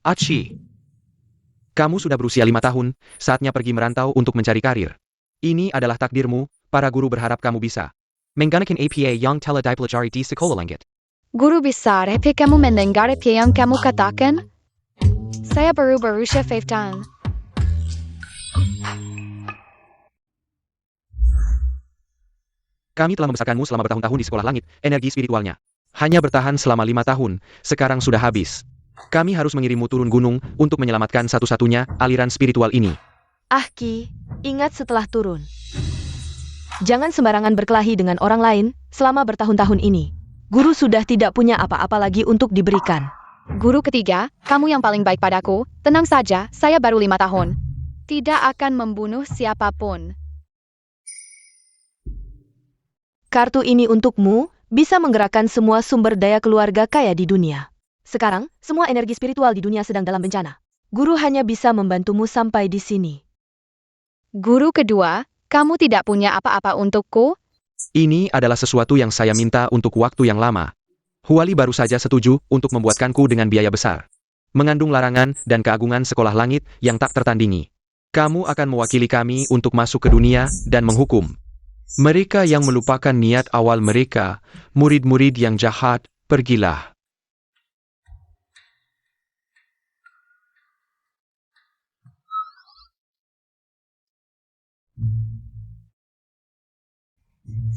Aci. Kamu sudah berusia 5 tahun, saatnya pergi merantau untuk mencari karir. Ini adalah takdirmu, para guru berharap kamu bisa menggunakan APA yang telah dipelajari di sekolah langit. Guru besar, apa kamu mendengar apa yang kamu katakan? Saya baru berusia 5 tahun. Kami telah membesarkanmu selama bertahun-tahun di sekolah langit, energi spiritualnya hanya bertahan selama 5 tahun, sekarang sudah habis. Kami harus mengirimmu turun gunung untuk menyelamatkan satu-satunya aliran spiritual ini. Ki, ingat setelah turun. Jangan sembarangan berkelahi dengan orang lain selama bertahun-tahun ini. Guru sudah tidak punya apa-apa lagi untuk diberikan. Guru ketiga, kamu yang paling baik padaku. Tenang saja, saya baru 5 tahun. Tidak akan membunuh siapapun. Kartu ini untukmu, bisa menggerakkan semua sumber daya keluarga kaya di dunia. Sekarang, semua energi spiritual di dunia sedang dalam bencana. Guru hanya bisa membantumu sampai di sini. Guru kedua, kamu tidak punya apa-apa untukku? Ini adalah sesuatu yang saya minta untuk waktu yang lama. Huali baru saja setuju untuk membuatkanku dengan biaya besar. Mengandung larangan dan keagungan sekolah langit yang tak tertandingi. Kamu akan mewakili kami untuk masuk ke dunia dan menghukum mereka yang melupakan niat awal mereka, murid-murid yang jahat, pergilah.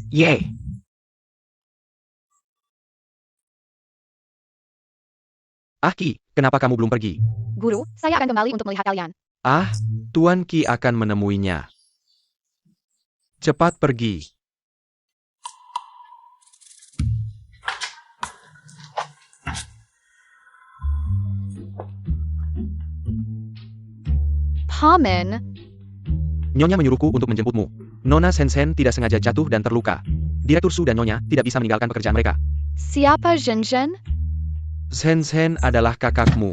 Yeay! Ki, kenapa kamu belum pergi? Guru, saya akan kembali untuk melihat kalian. Tuan Ki akan menemuinya. Cepat pergi. Paman, Nyonya menyuruhku untuk menjemputmu. Nona Sensen tidak sengaja jatuh dan terluka. Direktur Su dan Nyonya tidak bisa meninggalkan pekerjaan mereka. siapa Zhenzhen? Sensen adalah kakakmu.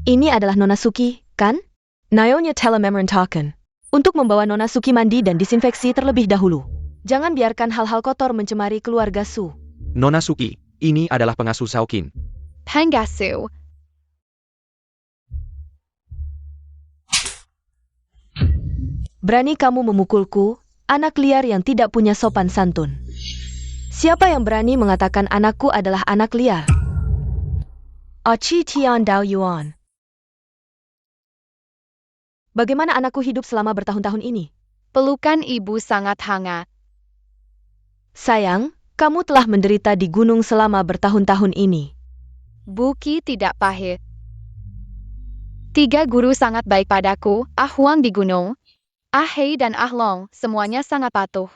Ini adalah Nona Suki, kan? Nyonya telah memerintahkan untuk membawa Nona Suki mandi dan disinfeksi terlebih dahulu. Jangan biarkan hal-hal kotor mencemari keluarga Su. Nona Suki, ini adalah pengasuh Shaoqin. Pengasuh. Berani kamu memukulku, anak liar yang tidak punya sopan santun. Siapa yang berani mengatakan anakku adalah anak liar? Aci Tian Dao Yuan. Bagaimana anakku hidup selama bertahun-tahun ini? Pelukan ibu sangat hangat. Sayang, kamu telah menderita di gunung selama bertahun-tahun ini. Buki tidak pahit. 3 guru sangat baik padaku, Huang di gunung, Hei dan Long, semuanya sangat patuh.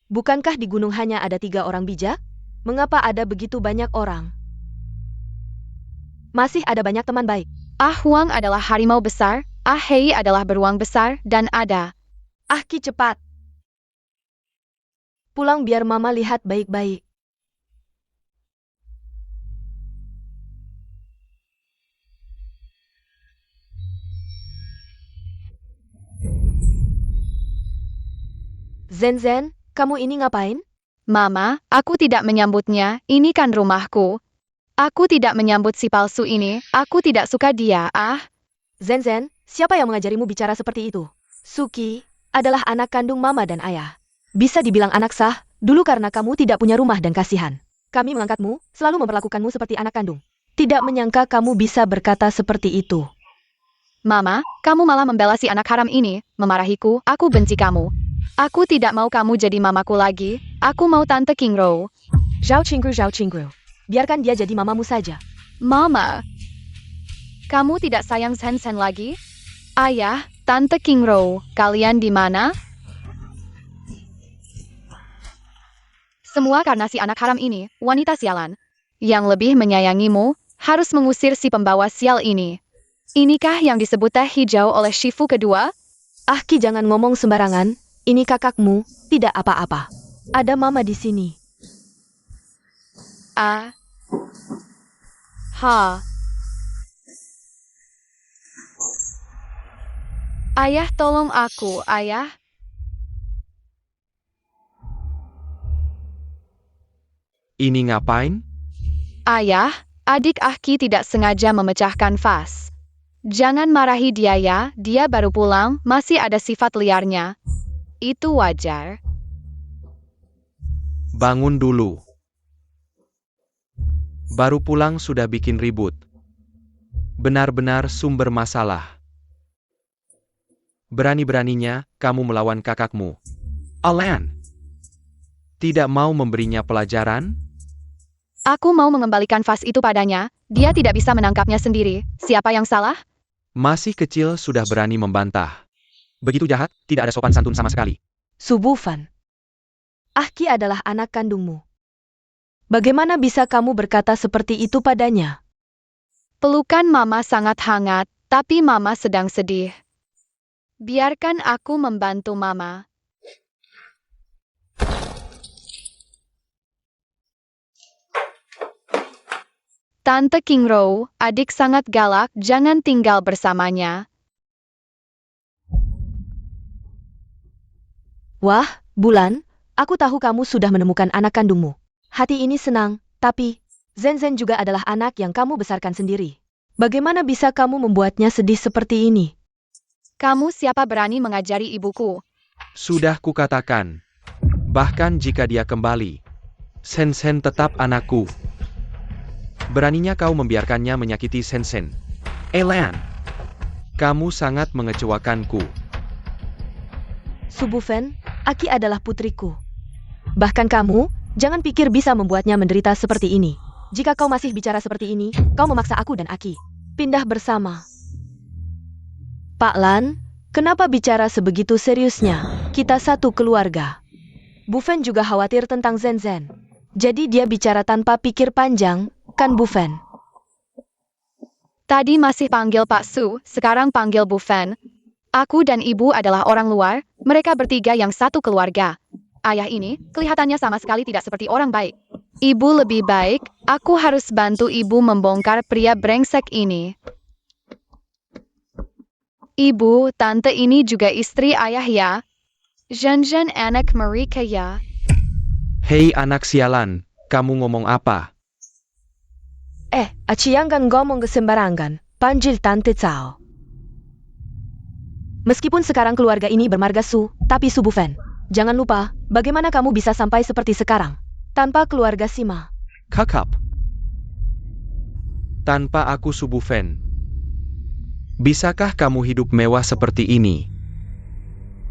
Bukankah di gunung hanya ada 3 orang bijak? Mengapa ada begitu banyak orang? Masih ada banyak teman baik. Huang adalah harimau besar, Hei adalah beruang besar, dan ada. Ki cepat. Pulang biar mama lihat baik-baik. Zen, kamu ini ngapain? Mama, aku tidak menyambutnya, ini kan rumahku. Aku tidak menyambut si palsu ini, aku tidak suka dia, Zen, siapa yang mengajarimu bicara seperti itu? Suki adalah anak kandung mama dan ayah. Bisa dibilang anak sah, dulu karena kamu tidak punya rumah dan kasihan. Kami mengangkatmu, selalu memperlakukanmu seperti anak kandung. Tidak menyangka kamu bisa berkata seperti itu. Mama, kamu malah membela si anak haram ini, memarahiku, aku benci kamu. Aku tidak mau kamu jadi mamaku lagi, aku mau Tante Qingru. Zhao Qingru. Biarkan dia jadi mamamu saja. Mama, kamu tidak sayang Sensen lagi? Ayah, Tante Qingru, kalian di mana? Semua karena si anak haram ini, wanita sialan. Yang lebih menyayangimu, harus mengusir si pembawa sial ini. Inikah yang disebut teh hijau oleh Shifu kedua? Ki jangan ngomong sembarangan, ini kakakmu, tidak apa-apa. Ada mama di sini. Ayah, tolong aku, ayah. Ini ngapain? Ayah, adik Ahki tidak sengaja memecahkan vas. Jangan marahi dia ya, dia baru pulang, masih ada sifat liarnya. Itu wajar. Bangun dulu. Baru pulang sudah bikin ribut. Benar-benar sumber masalah. Berani-beraninya kamu melawan kakakmu. Alan. Tidak mau memberinya pelajaran? Aku mau mengembalikan vas itu padanya, dia tidak bisa menangkapnya sendiri. Siapa yang salah? Masih kecil sudah berani membantah. Begitu jahat, tidak ada sopan santun sama sekali. Su Bufan. Ahki adalah anak kandungmu. Bagaimana bisa kamu berkata seperti itu padanya? Pelukan Mama sangat hangat, tapi Mama sedang sedih. Biarkan aku membantu Mama. Tante Kingro, adik sangat galak, jangan tinggal bersamanya. Wah, Bulan, aku tahu kamu sudah menemukan anak kandungmu. Hati ini senang, tapi Zen juga adalah anak yang kamu besarkan sendiri. Bagaimana bisa kamu membuatnya sedih seperti ini? Kamu siapa berani mengajari ibuku? Sudah kukatakan. Bahkan jika dia kembali, Sen tetap anakku. Beraninya kau membiarkannya menyakiti Sen. Elan, kamu sangat mengecewakanku. Su Bufan, Aki adalah putriku. Bahkan kamu, jangan pikir bisa membuatnya menderita seperti ini. Jika kau masih bicara seperti ini, kau memaksa aku dan Aki pindah bersama. Pak Lan, kenapa bicara sebegitu seriusnya? Kita satu keluarga. Bufan juga khawatir tentang Zen. Jadi dia bicara tanpa pikir panjang, kan Bufan? Tadi masih panggil Pak Su, sekarang panggil Bufan. Aku dan ibu adalah orang luar, mereka bertiga yang satu keluarga. Ayah ini, kelihatannya sama sekali tidak seperti orang baik. Ibu lebih baik, aku harus bantu ibu membongkar pria brengsek ini. Ibu, tante ini juga istri ayah ya. Jen anak mereka ya. Hei anak sialan, kamu ngomong apa? Aci jangan ngomong sembarangan, panggil Tante Cao. Meskipun sekarang keluarga ini bermarga Su, tapi Su Bufan, jangan lupa, bagaimana kamu bisa sampai seperti sekarang, tanpa keluarga Sima. Kakap. Tanpa aku Su Bufan. Bisakah kamu hidup mewah seperti ini?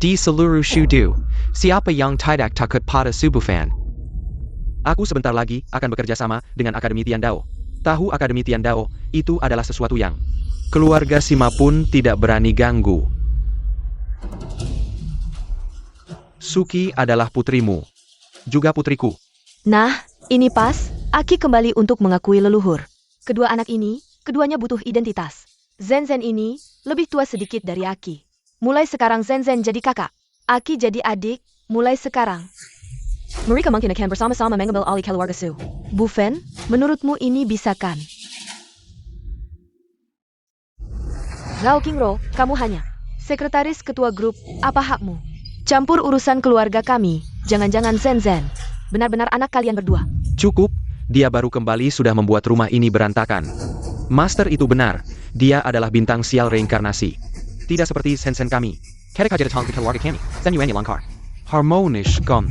Di seluruh shudu, siapa yang tidak takut pada Su Bufan? Aku sebentar lagi akan bekerja sama dengan Akademi Tiandao. Tahu Akademi Tiandao, itu adalah sesuatu yang keluarga Sima pun tidak berani ganggu. Suki adalah putrimu, juga putriku. Nah, ini pas, Aki kembali untuk mengakui leluhur. Kedua anak ini, keduanya butuh identitas. Zen ini, lebih tua sedikit dari Aki. Mulai sekarang Zen jadi kakak. Aki jadi adik, mulai sekarang. Mereka mungkin akan bersama-sama mengambil alih keluarga Su. Bufan, menurutmu ini bisa kan? Gao Qingro, kamu hanya sekretaris ketua grup, apa hakmu? Campur urusan keluarga kami, jangan-jangan Zen. Benar-benar anak kalian berdua. Cukup, dia baru kembali sudah membuat rumah ini berantakan. Master itu benar, dia adalah bintang sial reinkarnasi. Tidak seperti Sen kami. Kadek aja datang ke keluarga kami, Sen Yuan langkar. Harmonisch kom.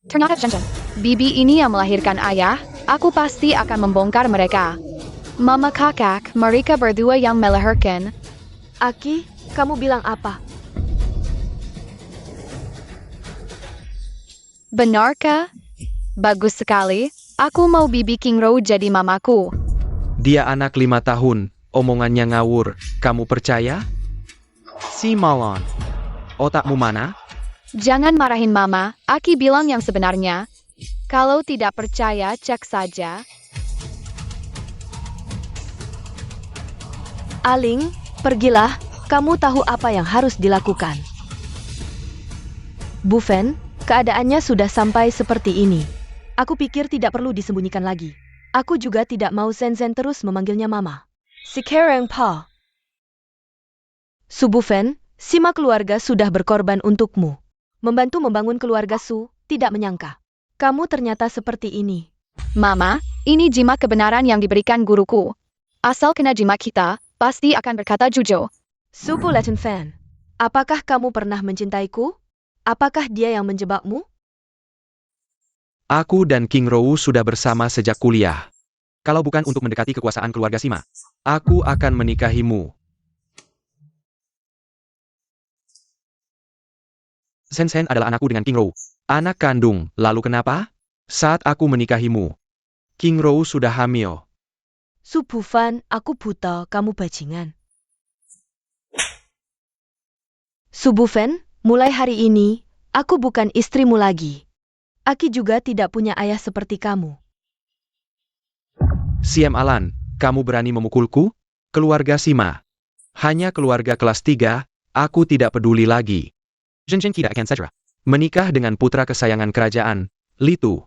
Ternyata Jen. Bibi ini yang melahirkan ayah, aku pasti akan membongkar mereka. Mama kakak, mereka berdua yang melahirkan. Aki, kamu bilang apa? Benarkah? Bagus sekali, aku mau Bibi Kingro jadi mamaku. Dia anak 5 tahun, omongannya ngawur, kamu percaya? Si Malon, otakmu mana? Jangan marahin Mama, Aki bilang yang sebenarnya. Kalau tidak percaya, cek saja. Aling, pergilah, kamu tahu apa yang harus dilakukan. Bufan, keadaannya sudah sampai seperti ini. Aku pikir tidak perlu disembunyikan lagi. Aku juga tidak mau Zenzen terus memanggilnya Mama. Sekarang Pa. Su Bufen, Sima keluarga sudah berkorban untukmu. Membantu membangun keluarga Su, tidak menyangka. Kamu ternyata seperti ini. Mama, ini jimat kebenaran yang diberikan guruku. Asal kena jimat kita, pasti akan berkata jujur. Su Bulletin Fan, apakah kamu pernah mencintaiku? Apakah dia yang menjebakmu? Aku dan King Rou sudah bersama sejak kuliah. Kalau bukan untuk mendekati kekuasaan keluarga Sima, aku akan menikahimu. Sen adalah anakku dengan King Rou. Anak kandung, lalu kenapa? Saat aku menikahimu, King Rou sudah hamil. Su Bufan, aku buta, kamu bajingan. Su Bufen, mulai hari ini, aku bukan istrimu lagi. Aki juga tidak punya ayah seperti kamu. Siem Alan, kamu berani memukulku? Keluarga Sima. Hanya keluarga kelas 3, aku tidak peduli lagi. Zhenzhen tidak akan saja. Menikah dengan putra kesayangan kerajaan, Litu.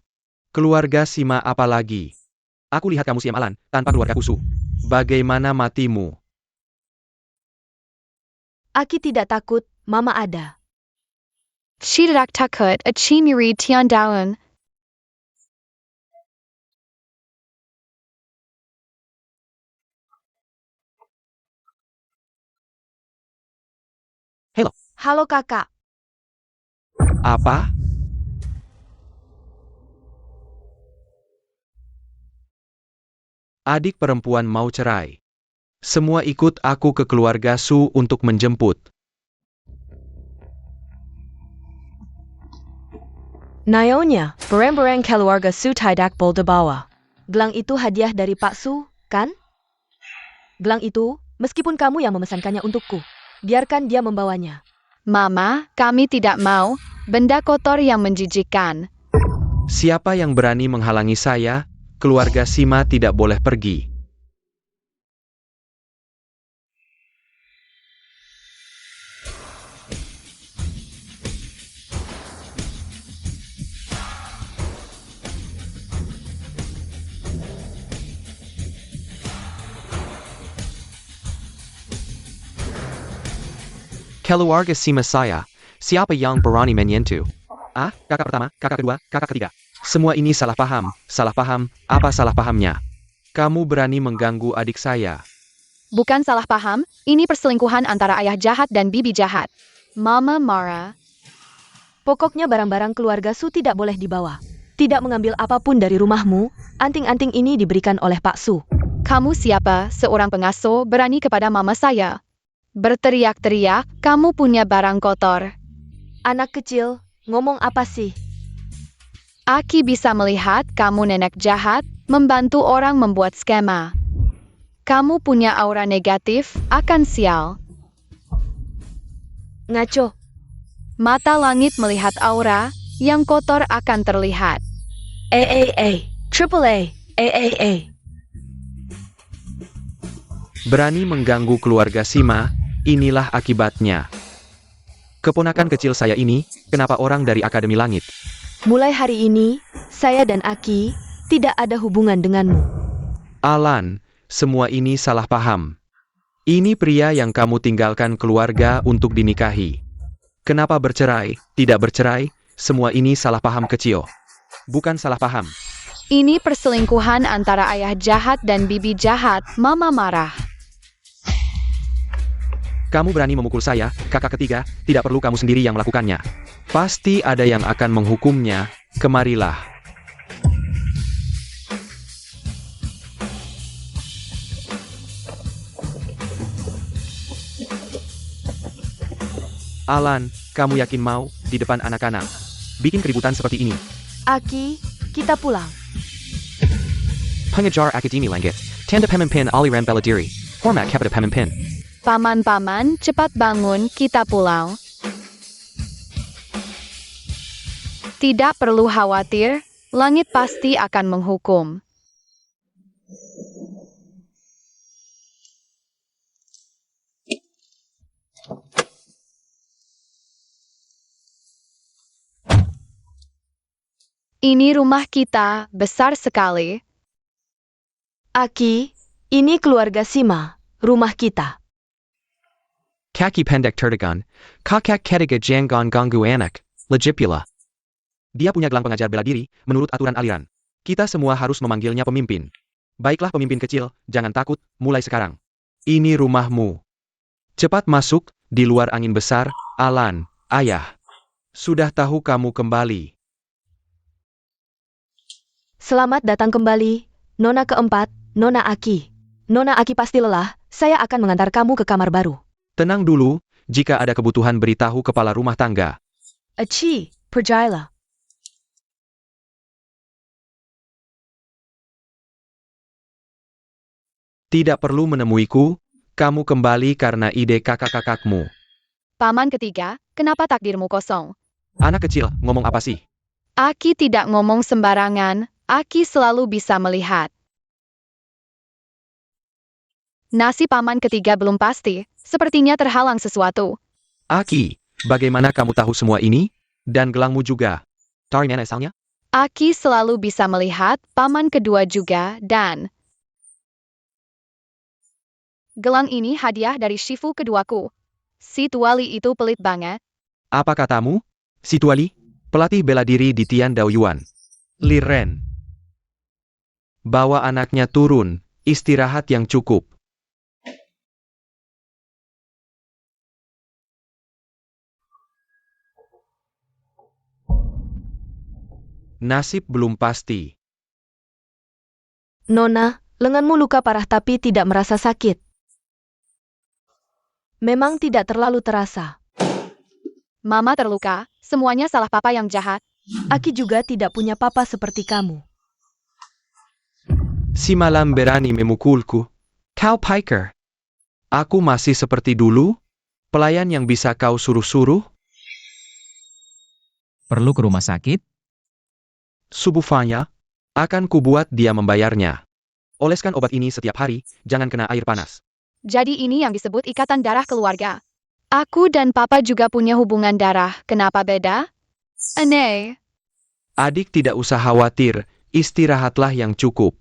Keluarga Sima apa lagi? Aku lihat kamu Siem Alan, tanpa keluarga Kusu. Bagaimana matimu? Aki tidak takut, Mama ada. Tidak takut, aci miri tian daun. Halo kakak. Apa? Adik perempuan mau cerai. Semua ikut aku ke keluarga Su untuk menjemput. Naonya, barang-barang keluarga Su tidak boleh dibawa. Gelang itu hadiah dari Pak Su, kan? Gelang itu, meskipun kamu yang memesankannya untukku, biarkan dia membawanya. Mama, kami tidak mau. Benda kotor yang menjijikkan. Siapa yang berani menghalangi saya? Keluarga Sima tidak boleh pergi. Keluarga Sima saya. Siapa yang berani menyentuh? Ah, kakak pertama, kakak kedua, kakak ketiga. Semua ini salah paham. Salah paham, apa salah pahamnya? Kamu berani mengganggu adik saya. Bukan salah paham, ini perselingkuhan antara ayah jahat dan bibi jahat. Mama marah. Pokoknya barang-barang keluarga Su tidak boleh dibawa. Tidak mengambil apapun dari rumahmu, anting-anting ini diberikan oleh Pak Su. Kamu siapa, seorang pengasuh, berani kepada mama saya? Berteriak-teriak, kamu punya barang kotor. Anak kecil, ngomong apa sih? Aki bisa melihat kamu nenek jahat, membantu orang membuat skema. Kamu punya aura negatif, akan sial. Ngaco. Mata langit melihat aura, yang kotor akan terlihat. Triple A. Berani mengganggu keluarga Sima, inilah akibatnya. Keponakan kecil saya ini, kenapa orang dari Akademi Langit? Mulai hari ini, saya dan Aki tidak ada hubungan denganmu. Alan, semua ini salah paham. Ini pria yang kamu tinggalkan keluarga untuk dinikahi. Kenapa bercerai, tidak bercerai, semua ini salah paham kecil. Bukan salah paham. Ini perselingkuhan antara ayah jahat dan bibi jahat, mama marah. Kamu berani memukul saya, kakak ketiga, tidak perlu kamu sendiri yang melakukannya. Pasti ada yang akan menghukumnya, kemarilah. Alan, kamu yakin mau, di depan anak-anak, bikin keributan seperti ini? Aki, kita pulang. Pengejar Akademi Langit, Tanda Pemimpin Aliran Beladiri, Hormat kepada Pemimpin. Paman-paman, cepat bangun, kita pulang. Tidak perlu khawatir, langit pasti akan menghukum. Ini rumah kita, besar sekali. Aki, ini keluarga Sima, rumah kita. Kaki pendek tertekan, kakak ketiga jangan ganggu anak, Legipula. Dia punya gelang pengajar bela diri, menurut aturan aliran. Kita semua harus memanggilnya pemimpin. Baiklah pemimpin kecil, jangan takut, mulai sekarang. Ini rumahmu. Cepat masuk, di luar angin besar, Alan, ayah. Sudah tahu kamu kembali. Selamat datang kembali, Nona keempat, Nona Aki. Nona Aki pasti lelah, saya akan mengantar kamu ke kamar baru. Tenang dulu, jika ada kebutuhan beritahu kepala rumah tangga. Aci, percayalah. Tidak perlu menemuiku, kamu kembali karena ide kakak-kakakmu. Paman ketiga, kenapa takdirmu kosong? Anak kecil, ngomong apa sih? Aki tidak ngomong sembarangan, Aki selalu bisa melihat. Nasib paman ketiga belum pasti, sepertinya terhalang sesuatu. Aki, bagaimana kamu tahu semua ini? Dan gelangmu juga. Dari mana asalnya? Aki selalu bisa melihat, paman kedua juga, dan... Gelang ini hadiah dari Shifu keduaku. Si tuali itu pelit banget. Apa katamu? Si Tuali, pelatih bela diri di Tian Daoyuan. Li Ren. Bawa anaknya turun, istirahat yang cukup. Nasib belum pasti. Nona, lenganmu luka parah tapi tidak merasa sakit. Memang tidak terlalu terasa. Mama terluka, semuanya salah papa yang jahat. Aki juga tidak punya papa seperti kamu. Si malam berani memukulku. Kau piker. Aku masih seperti dulu? Pelayan yang bisa kau suruh-suruh? Perlu ke rumah sakit? Subufanya? Akan kubuat dia membayarnya. Oleskan obat ini setiap hari, jangan kena air panas. Jadi ini yang disebut ikatan darah keluarga. Aku dan papa juga punya hubungan darah, kenapa beda? Aneh. Adik tidak usah khawatir, istirahatlah yang cukup.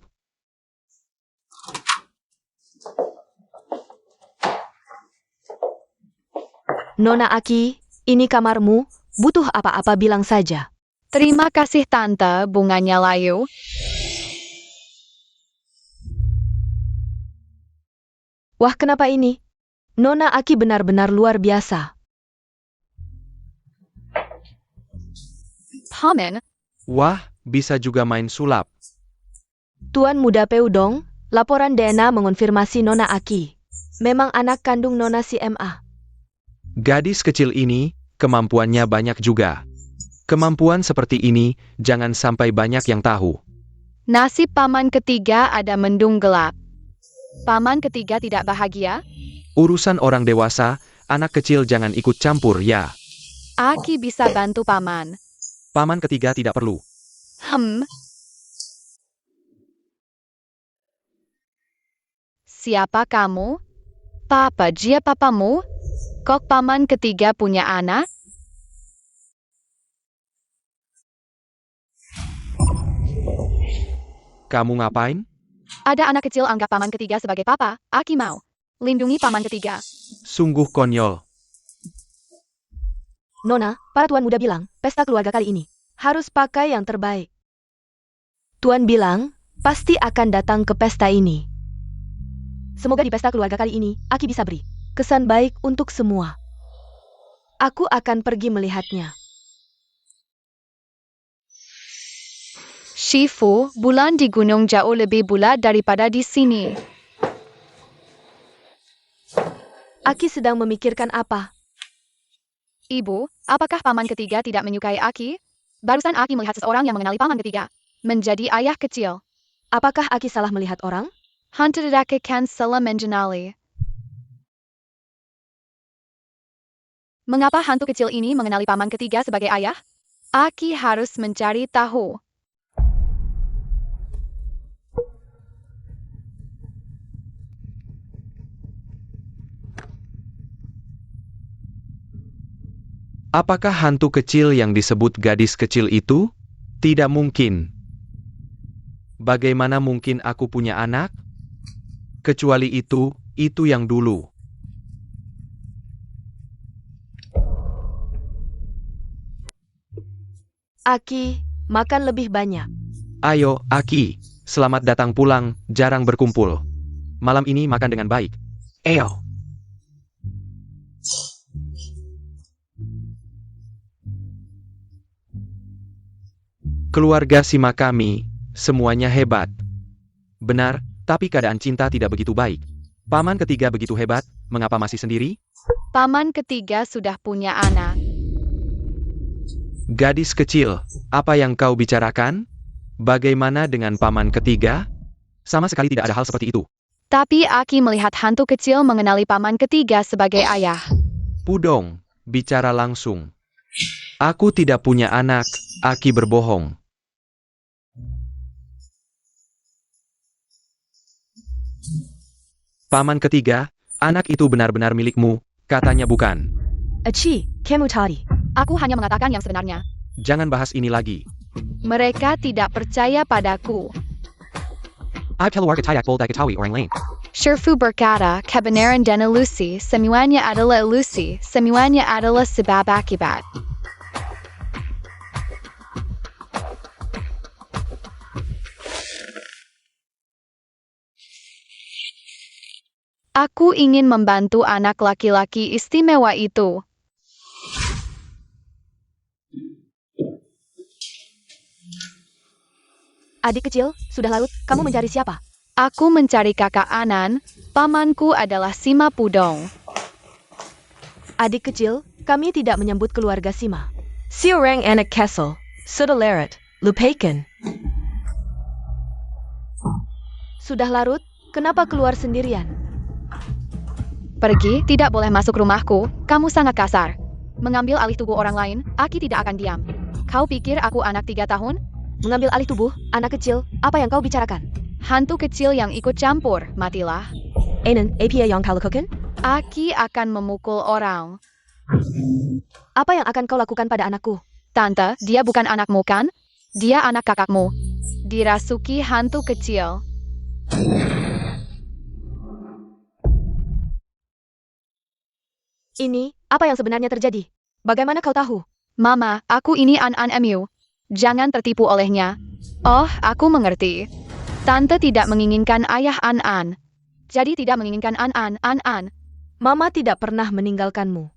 Nona Aki, ini kamarmu, butuh apa-apa bilang saja. Terima kasih tante, bunganya layu. Wah, kenapa ini? Nona Aki benar-benar luar biasa. Paman, Wah, bisa juga main sulap. Tuan Muda Peudong, laporan DNA mengonfirmasi Nona Aki. Memang anak kandung Nona si MA. Gadis kecil ini, kemampuannya banyak juga. Kemampuan seperti ini, jangan sampai banyak yang tahu. nasib paman ketiga ada mendung gelap. Paman ketiga tidak bahagia? Urusan orang dewasa, anak kecil jangan ikut campur ya. Aki bisa bantu paman. Paman ketiga tidak perlu. Siapa kamu? Papa Jia papamu? Kok paman ketiga punya anak? Kamu ngapain? Ada anak kecil anggap paman ketiga sebagai papa, Aki mau. Lindungi paman ketiga. Sungguh konyol. Nona, para tuan muda bilang, pesta keluarga kali ini harus pakai yang terbaik. Tuan bilang, pasti akan datang ke pesta ini. Semoga di pesta keluarga kali ini, Aki bisa beri kesan baik untuk semua. Aku akan pergi melihatnya. Shifu, bulan di gunung jauh lebih bulat daripada di sini. Aki sedang memikirkan apa? Ibu, apakah paman ketiga tidak menyukai Aki? Barusan Aki melihat seseorang yang mengenali paman ketiga. Menjadi ayah kecil. Apakah Aki salah melihat orang? Hantu tidak akan salah mengenali. Mengapa hantu kecil ini mengenali paman ketiga sebagai ayah? Aki harus mencari tahu. Apakah hantu kecil yang disebut gadis kecil itu? Tidak mungkin. Bagaimana mungkin aku punya anak? Kecuali itu yang dulu. Aki, makan lebih banyak. Ayo, Aki. Selamat datang pulang, jarang berkumpul. Malam ini makan dengan baik. Eyo. Keluarga Sima kami, semuanya hebat. Benar, tapi keadaan cinta tidak begitu baik. Paman ketiga begitu hebat, mengapa masih sendiri? Paman ketiga sudah punya anak. Gadis kecil, apa yang kau bicarakan? Bagaimana dengan paman ketiga? Sama sekali tidak ada hal seperti itu. Tapi Aki melihat hantu kecil mengenali paman ketiga sebagai ayah. Pudong, bicara langsung. Aku tidak punya anak, Aki berbohong. Paman ketiga, anak itu benar-benar milikmu, katanya bukan. Aci, kamu tadi. Aku hanya mengatakan yang sebenarnya. Jangan bahas ini lagi. Mereka tidak percaya padaku. Keluar ketayak bolda ketahui orang lain. Sherfu berkata, kebenaran dan ilusi, semuanya adalah ilusi, semuanya adalah sebab akibat. Aku ingin membantu anak laki-laki istimewa itu. Adik kecil, sudah larut, kamu mencari siapa? Aku mencari kakak Anan, pamanku adalah Sima Pudong. Adik kecil, kami tidak menyebut keluarga Sima. Si orang anak Kessel, sudah larut, lupakan. Sudah larut, kenapa keluar sendirian? Pergi, tidak boleh masuk rumahku, kamu sangat kasar. Mengambil alih tubuh orang lain, Aki tidak akan diam. Kau pikir aku anak 3 tahun? Mengambil alih tubuh, anak kecil, apa yang kau bicarakan? Hantu kecil yang ikut campur, matilah. Anan, APA yang kau lakukan? Aki akan memukul orang. Apa yang akan kau lakukan pada anakku? Tante, dia bukan anakmu kan? Dia anak kakakmu. Dirasuki hantu kecil. Ini, apa yang sebenarnya terjadi? Bagaimana kau tahu? Mama, aku ini An Mu. Jangan tertipu olehnya. Oh, aku mengerti. Tante tidak menginginkan ayah An. Jadi tidak menginginkan An. Mama tidak pernah meninggalkanmu.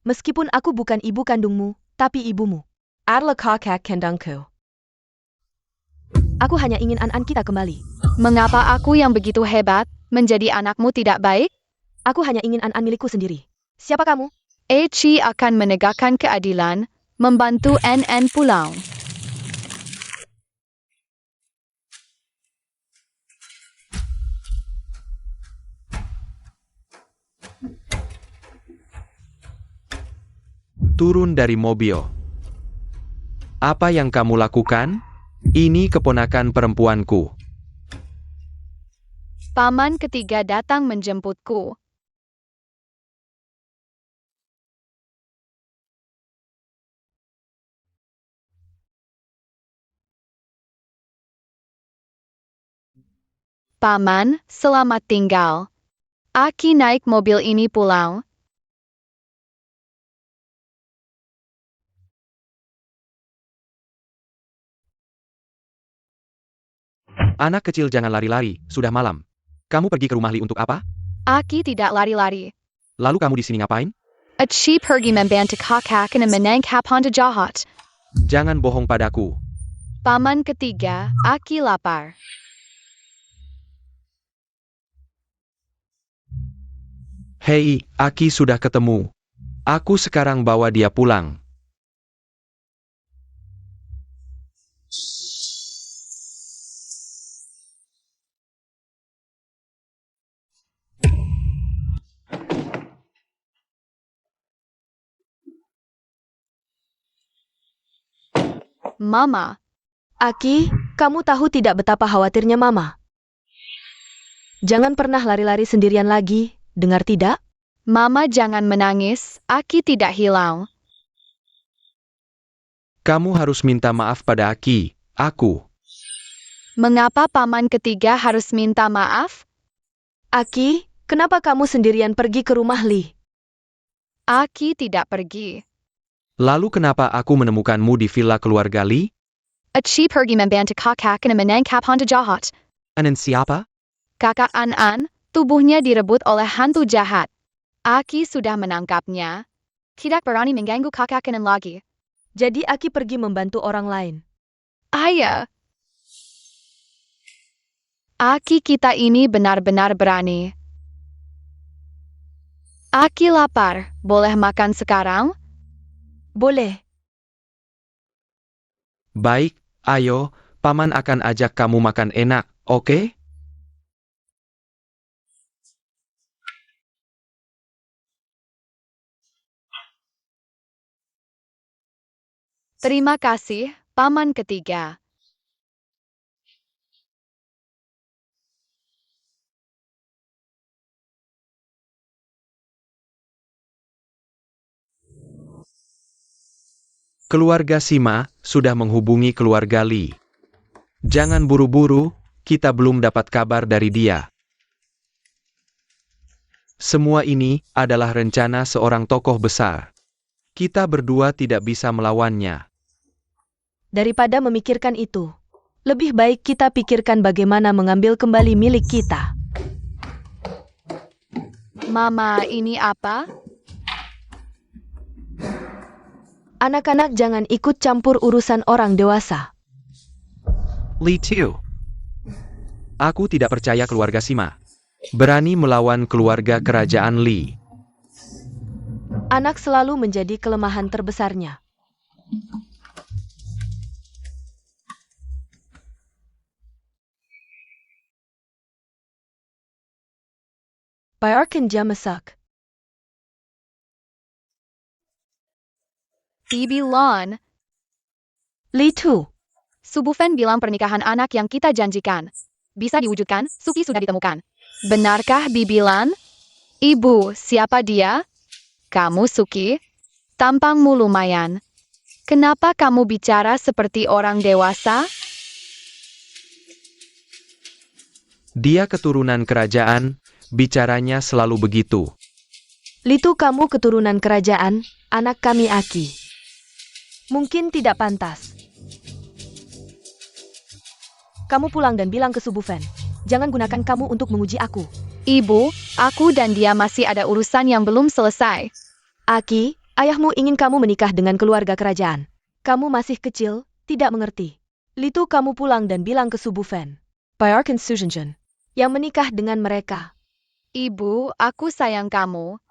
Meskipun aku bukan ibu kandungmu, tapi ibumu. Adalah kakak kandungku. Aku hanya ingin An kita kembali. Mengapa aku yang begitu hebat, menjadi anakmu tidak baik? Aku hanya ingin An milikku sendiri. Siapa kamu? Eci akan menegakkan keadilan, membantu NN pulang. Turun dari mobil. Apa yang kamu lakukan? Ini keponakan perempuanku. Paman ketiga datang menjemputku. Paman, selamat tinggal. Aki naik mobil ini pulang. Anak kecil jangan lari-lari, sudah malam. Kamu pergi ke rumah Li untuk apa? Aki tidak lari-lari. Lalu kamu di sini ngapain? Aci pergi membantu kakak dan menangkap hantu jahat. Jangan bohong padaku. Paman ketiga, Aki lapar. Hei, Aki sudah ketemu. Aku sekarang bawa dia pulang. Mama, Aki, kamu tahu tidak betapa khawatirnya Mama. Jangan pernah lari-lari sendirian lagi, dengar tidak? Mama jangan menangis, Aki tidak hilang. Kamu harus minta maaf pada Aki, aku. Mengapa paman ketiga harus minta maaf? Aki, kenapa kamu sendirian pergi ke rumah Lee? Aki tidak pergi. Lalu kenapa aku menemukanmu di villa keluarga Lee? Aci pergi membantu kakak dan menangkap hantu jahat. Anan siapa? Kakak An, tubuhnya direbut oleh hantu jahat. Aki sudah menangkapnya. Tidak berani mengganggu kakak Anan lagi. Jadi Aki pergi membantu orang lain. Ayah. Aki kita ini benar-benar berani. Aki lapar, boleh makan sekarang? Boleh. Baik, ayo, paman akan ajak kamu makan enak, oke? Terima kasih, paman ketiga. Keluarga Sima sudah menghubungi keluarga Lee. Jangan buru-buru, kita belum dapat kabar dari dia. Semua ini adalah rencana seorang tokoh besar. Kita berdua tidak bisa melawannya. Daripada memikirkan itu, lebih baik kita pikirkan bagaimana mengambil kembali milik kita. Mama, ini apa? Anak-anak jangan ikut campur urusan orang dewasa. Lee Tiu. Aku tidak percaya keluarga Sima berani melawan keluarga kerajaan Lee. Anak selalu menjadi kelemahan terbesarnya. Bayarkan dia masak. Bibi Lon. Lee Tu. Subufen bilang pernikahan anak yang kita janjikan. Bisa diwujudkan, Suki sudah ditemukan. Benarkah Bibi Lan? Ibu, siapa dia? Kamu Suki? Tampangmu lumayan. Kenapa kamu bicara seperti orang dewasa? Dia keturunan kerajaan, bicaranya selalu begitu. Lee Tu, kamu keturunan kerajaan, anak kami Aki. Mungkin tidak pantas. Kamu pulang dan bilang ke Subufen. Jangan gunakan kamu untuk menguji aku. Ibu, aku dan dia masih ada urusan yang belum selesai. Aki, ayahmu ingin kamu menikah dengan keluarga kerajaan. Kamu masih kecil, tidak mengerti. Lee Tu, kamu pulang dan bilang ke Subufen. Bayarkan Sujenjen. Yang menikah dengan mereka. Ibu, aku sayang kamu.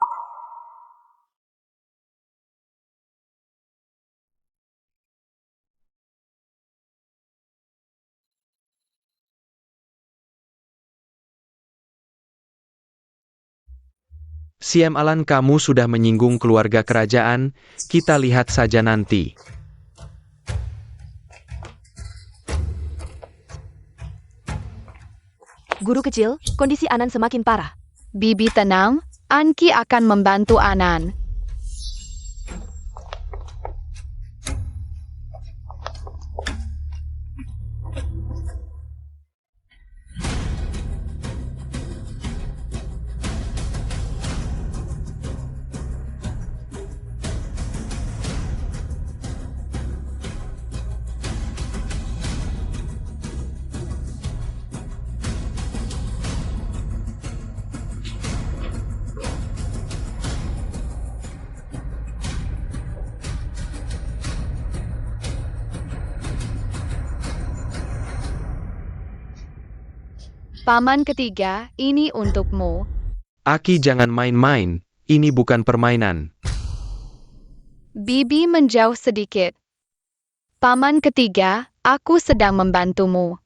Siem Alan, kamu sudah menyinggung keluarga kerajaan, kita lihat saja nanti. Guru kecil, kondisi Anan semakin parah. Bibi tenang, Anki akan membantu Anan. Paman ketiga, ini untukmu. Aki, jangan main-main, ini bukan permainan. Bibi menjauh sedikit. Paman ketiga, aku sedang membantumu.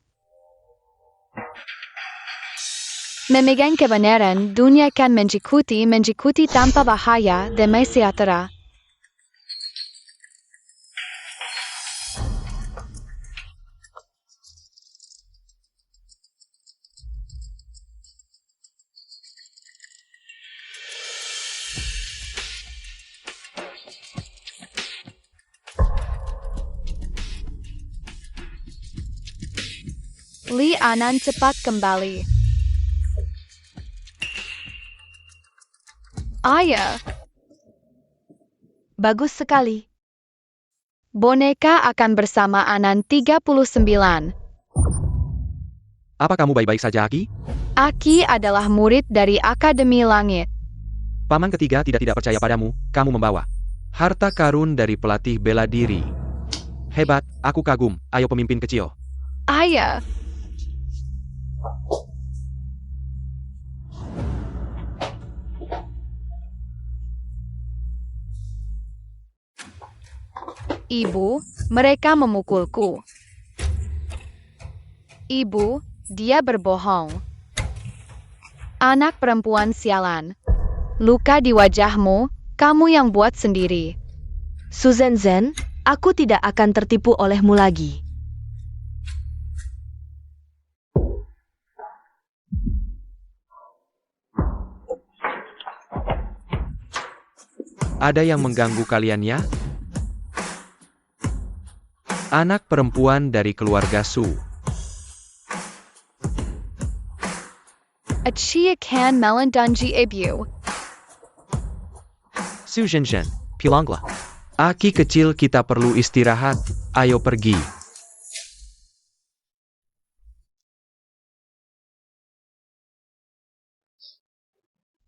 Memegang kebenaran, dunia akan menjikuti tanpa bahaya dan sejahtera. Li Anan cepat kembali. Ayah, Bagus sekali. boneka akan bersama Anan 39. Apa kamu baik-baik saja, Aki? Aki adalah murid dari Akademi Langit. Paman ketiga tidak percaya padamu, kamu membawa harta karun dari pelatih bela diri. Hebat, aku kagum, ayo pemimpin kecil. Ayah, Ibu, mereka memukulku. Ibu, dia berbohong. Anak perempuan sialan. Luka di wajahmu, kamu yang buat sendiri. Susan Zen, aku tidak akan tertipu olehmu lagi. Ada yang mengganggu kalian ya? Anak perempuan dari keluarga Su. Achia kan melandungi ibu. Su Zhenzhen, pilanglah. Aki kecil kita perlu istirahat, ayo pergi.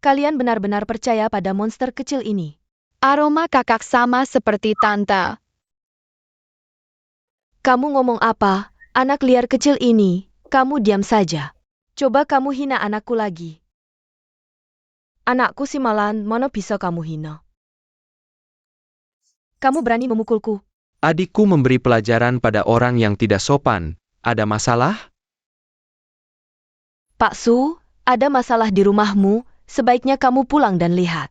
Kalian benar-benar percaya pada monster kecil ini. Aroma kakak sama seperti tante. Kamu ngomong apa, anak liar kecil ini? Kamu diam saja. Coba kamu hina anakku lagi. Anakku si Malan, mana bisa kamu hina? Kamu berani memukulku. Adikku memberi pelajaran pada orang yang tidak sopan. Ada masalah? Pak Su, ada masalah di rumahmu, sebaiknya kamu pulang dan lihat.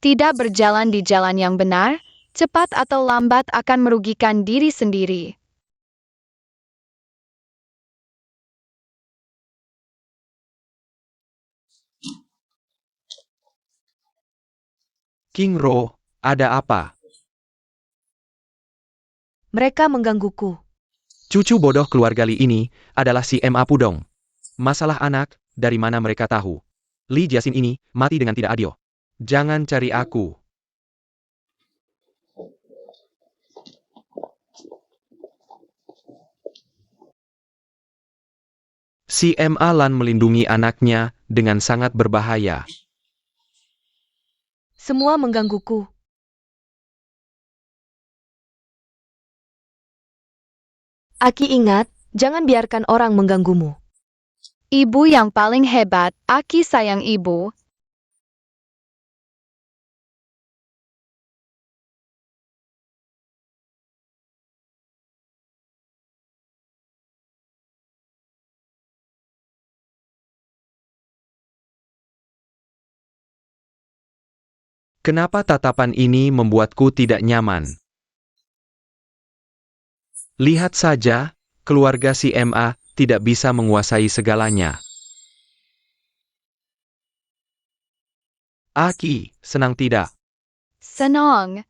Tidak berjalan di jalan yang benar, cepat atau lambat akan merugikan diri sendiri. King Ro, ada apa? Mereka menggangguku. Cucu bodoh keluarga Li ini adalah si Ma Pudong. Masalah anak, dari mana mereka tahu? Li Jiaxin ini mati dengan tidak adil. Jangan cari aku. Si Ma Lan melindungi anaknya dengan sangat berbahaya. Semua menggangguku. Aki ingat, jangan biarkan orang mengganggumu. Ibu yang paling hebat, Aki sayang ibu. Kenapa tatapan ini membuatku tidak nyaman? Lihat saja, keluarga si Ma tidak bisa menguasai segalanya. Aki, senang tidak? Senang.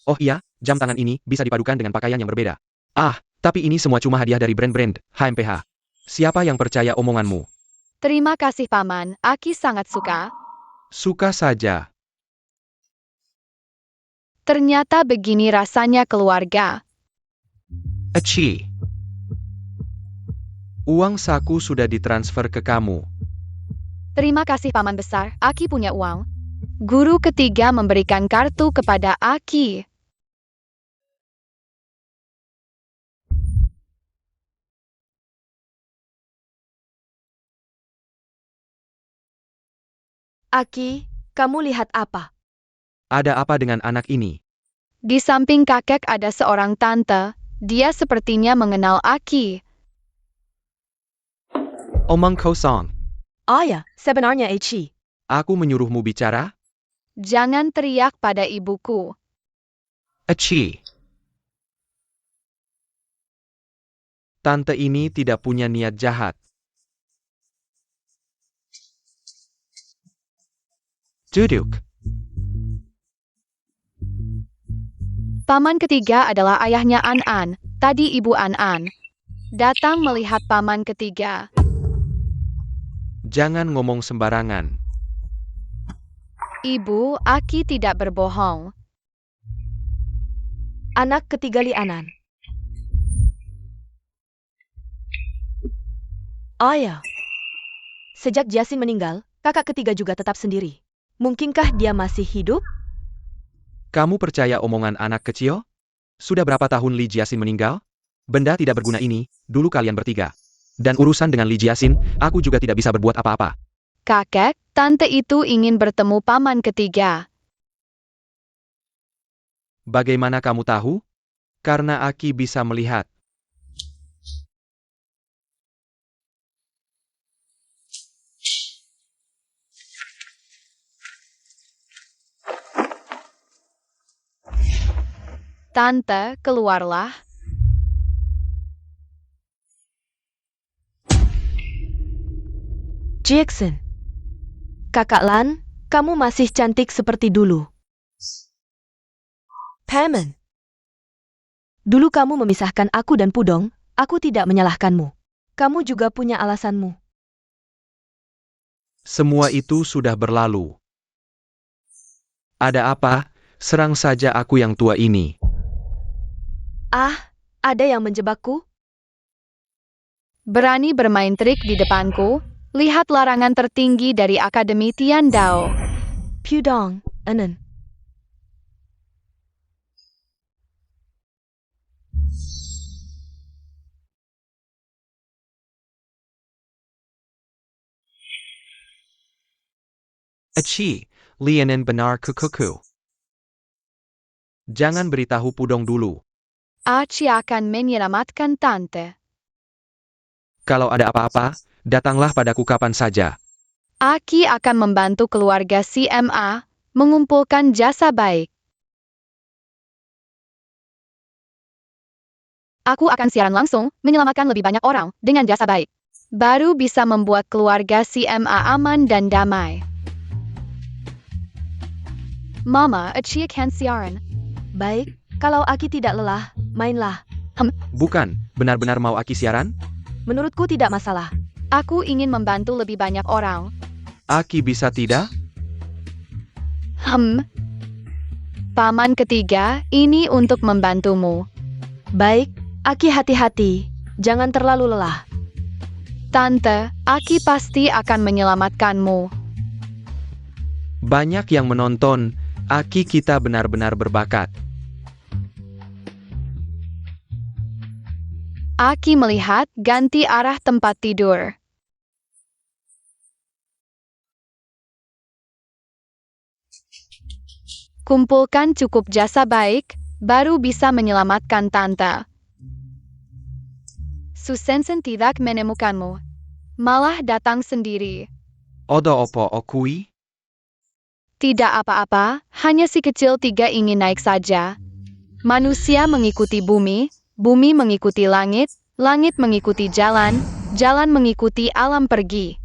Oh iya, jam tangan ini bisa dipadukan dengan pakaian yang berbeda. Ah, tapi ini semua cuma hadiah dari brand-brand HMPH. Siapa yang percaya omonganmu? Terima kasih paman, Aki sangat suka. Suka saja. Ternyata begini rasanya keluarga. Aci. Uang saku sudah ditransfer ke kamu. Terima kasih paman besar, Aki punya uang. Guru ketiga memberikan kartu kepada Aki. Aki, kamu lihat apa? Ada apa dengan anak ini? Di samping kakek ada seorang tante, dia sepertinya mengenal Aki. Omong kosong. Oh ya, sebenarnya Eci. Aku menyuruhmu bicara? Jangan teriak pada ibuku. Aci. Tante ini tidak punya niat jahat. Duduk. Paman ketiga adalah ayahnya An-An, Tadi Ibu An datang melihat paman ketiga. Jangan ngomong sembarangan. Ibu, Aki tidak berbohong. Anak ketiga Lianan. Ayah. Sejak Jiasin meninggal, kakak ketiga juga tetap sendiri. Mungkinkah dia masih hidup? Kamu percaya omongan anak kecil? Sudah berapa tahun Li Jiasin meninggal? Benda tidak berguna ini, dulu kalian bertiga. Dan urusan dengan Li Jiasin, aku juga tidak bisa berbuat apa-apa. Kakek, tante itu ingin bertemu paman ketiga. Bagaimana kamu tahu? Karena Aki bisa melihat. Tante, keluarlah. Jackson. Kakak Lan, kamu masih cantik seperti dulu. Paman. Dulu kamu memisahkan aku dan Pudong, aku tidak menyalahkanmu. Kamu juga punya alasanmu. Semua itu sudah berlalu. Ada apa? Serang saja aku yang tua ini. Ah, ada yang menjebakku? Berani bermain trik di depanku? Lihat larangan tertinggi dari Akademi Tiandao. Pudong, Anan. Aci, Lianin benar kukuku. Jangan beritahu Pudong dulu. Aci akan menyelamatkan tante. Kalau ada apa-apa, datanglah padaku kapan saja. Aki akan membantu keluarga CMA mengumpulkan jasa baik. Aku akan siaran langsung, menyelamatkan lebih banyak orang dengan jasa baik. Baru bisa membuat keluarga CMA aman dan damai. Mama, Aci akan siaran. Baik, kalau Aki tidak lelah, mainlah. Bukan, benar-benar mau Aki siaran? Menurutku tidak masalah. Aku ingin membantu lebih banyak orang. Aki bisa tidak? Paman ketiga, ini untuk membantumu. Baik, Aki hati-hati. Jangan terlalu lelah. Tante, Aki pasti akan menyelamatkanmu. Banyak yang menonton, Aki kita benar-benar berbakat. Aki melihat ganti arah tempat tidur. Kumpulkan cukup jasa baik, baru bisa menyelamatkan tante. Susensen tidak menemukanmu. Malah datang sendiri. Odo opo okui? Tidak apa-apa, hanya si kecil tiga ingin naik saja. Manusia mengikuti bumi, bumi mengikuti langit, langit mengikuti jalan, jalan mengikuti alam pergi.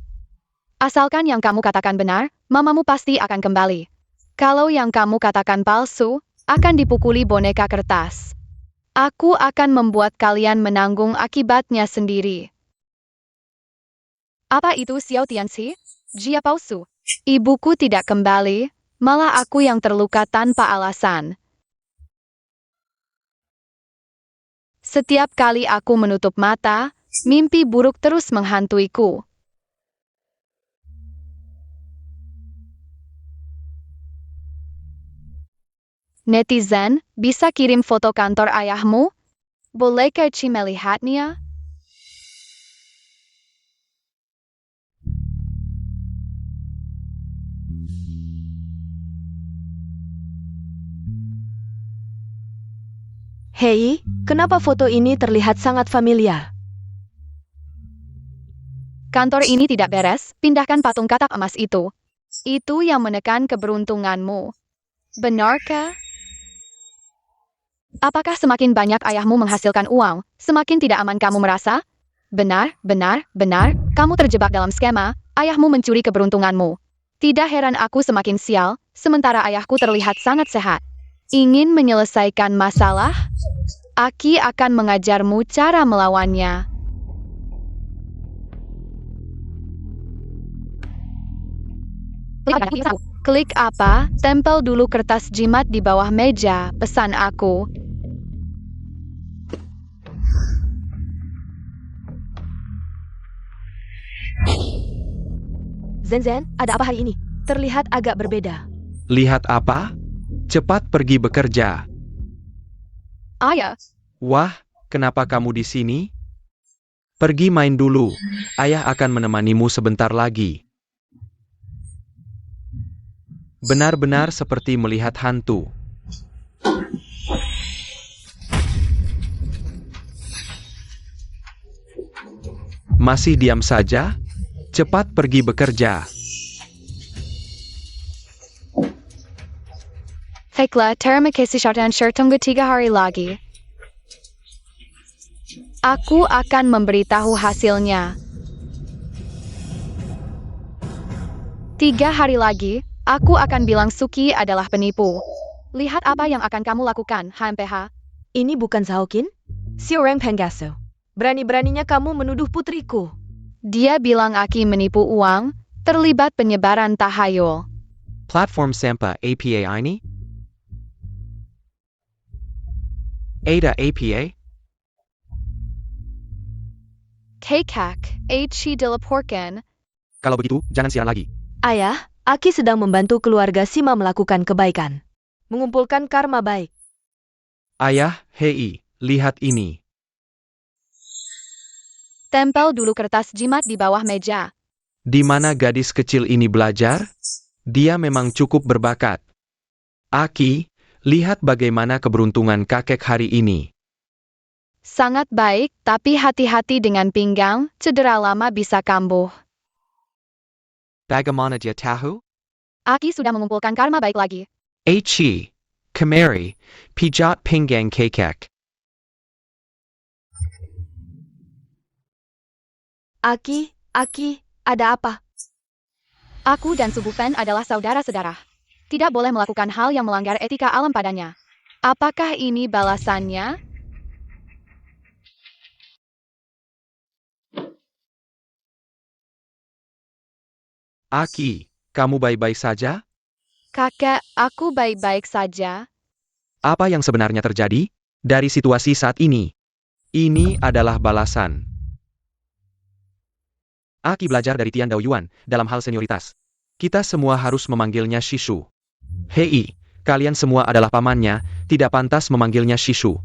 Asalkan yang kamu katakan benar, mamamu pasti akan kembali. Kalau yang kamu katakan palsu, akan dipukuli boneka kertas. Aku akan membuat kalian menanggung akibatnya sendiri. Apa itu Xiao Tianxi? Jia palsu. Ibuku tidak kembali, malah aku yang terluka tanpa alasan. Setiap kali aku menutup mata, mimpi buruk terus menghantuiku. Netizen, bisa kirim foto kantor ayahmu? Bolehkah Ci melihatnya? Hei, kenapa foto ini terlihat sangat familiar? Kantor ini tidak beres, pindahkan patung katak emas itu. Itu yang menekan keberuntunganmu. Benarkah? Apakah semakin banyak ayahmu menghasilkan uang, semakin tidak aman kamu merasa? Benar, benar, benar, kamu terjebak dalam skema, ayahmu mencuri keberuntunganmu. Tidak heran aku semakin sial, sementara ayahku terlihat sangat sehat. Ingin menyelesaikan masalah? Aki akan mengajarmu cara melawannya. Klik apa? Tempel dulu kertas jimat di bawah meja, pesan aku. Zen, ada apa hari ini? Terlihat agak berbeda. Lihat apa? Cepat pergi bekerja. Ayah, Wah, kenapa kamu di sini? Pergi main dulu. Ayah akan menemanimu sebentar lagi. Benar-benar seperti melihat hantu. Masih diam saja? Cepat pergi bekerja. baiklah, terima kasih Syartan tunggu 3 hari lagi. Aku akan memberitahu hasilnya. 3 hari lagi, aku akan bilang Suki adalah penipu. Lihat apa yang akan kamu lakukan, HMPH. Ini bukan Saokin? Si orang Penggaso. Berani-beraninya kamu menuduh putriku. Dia bilang Aki menipu uang, terlibat penyebaran tahayul. Platform Sampa APA ini? Ada APA? Kekak, H. dilaporkan. Kalau begitu, jangan siaran lagi. Ayah, Aki sedang membantu keluarga Sima melakukan kebaikan. Mengumpulkan karma baik. Ayah, hei, lihat ini. Tempel dulu kertas jimat di bawah meja. Di mana gadis kecil ini belajar? Dia memang cukup berbakat. Aki, lihat bagaimana keberuntungan kakek hari ini. Sangat baik, tapi hati-hati dengan pinggang, cedera lama bisa kambuh. Bagaimana dia tahu? Aki sudah mengumpulkan karma baik lagi. H. Kemari, pijat pinggang kakek. Aki, ada apa? Aku dan Subu Fen adalah saudara-saudara. Tidak boleh melakukan hal yang melanggar etika alam padanya. Apakah ini balasannya? Aki, kamu baik-baik saja? Kakek, aku baik-baik saja. Apa yang sebenarnya terjadi? Dari situasi saat ini. Ini adalah balasan. Aki belajar dari Tian Dao Yuan dalam hal senioritas. Kita semua harus memanggilnya Shishu. Hei, kalian semua adalah pamannya, tidak pantas memanggilnya Shishu.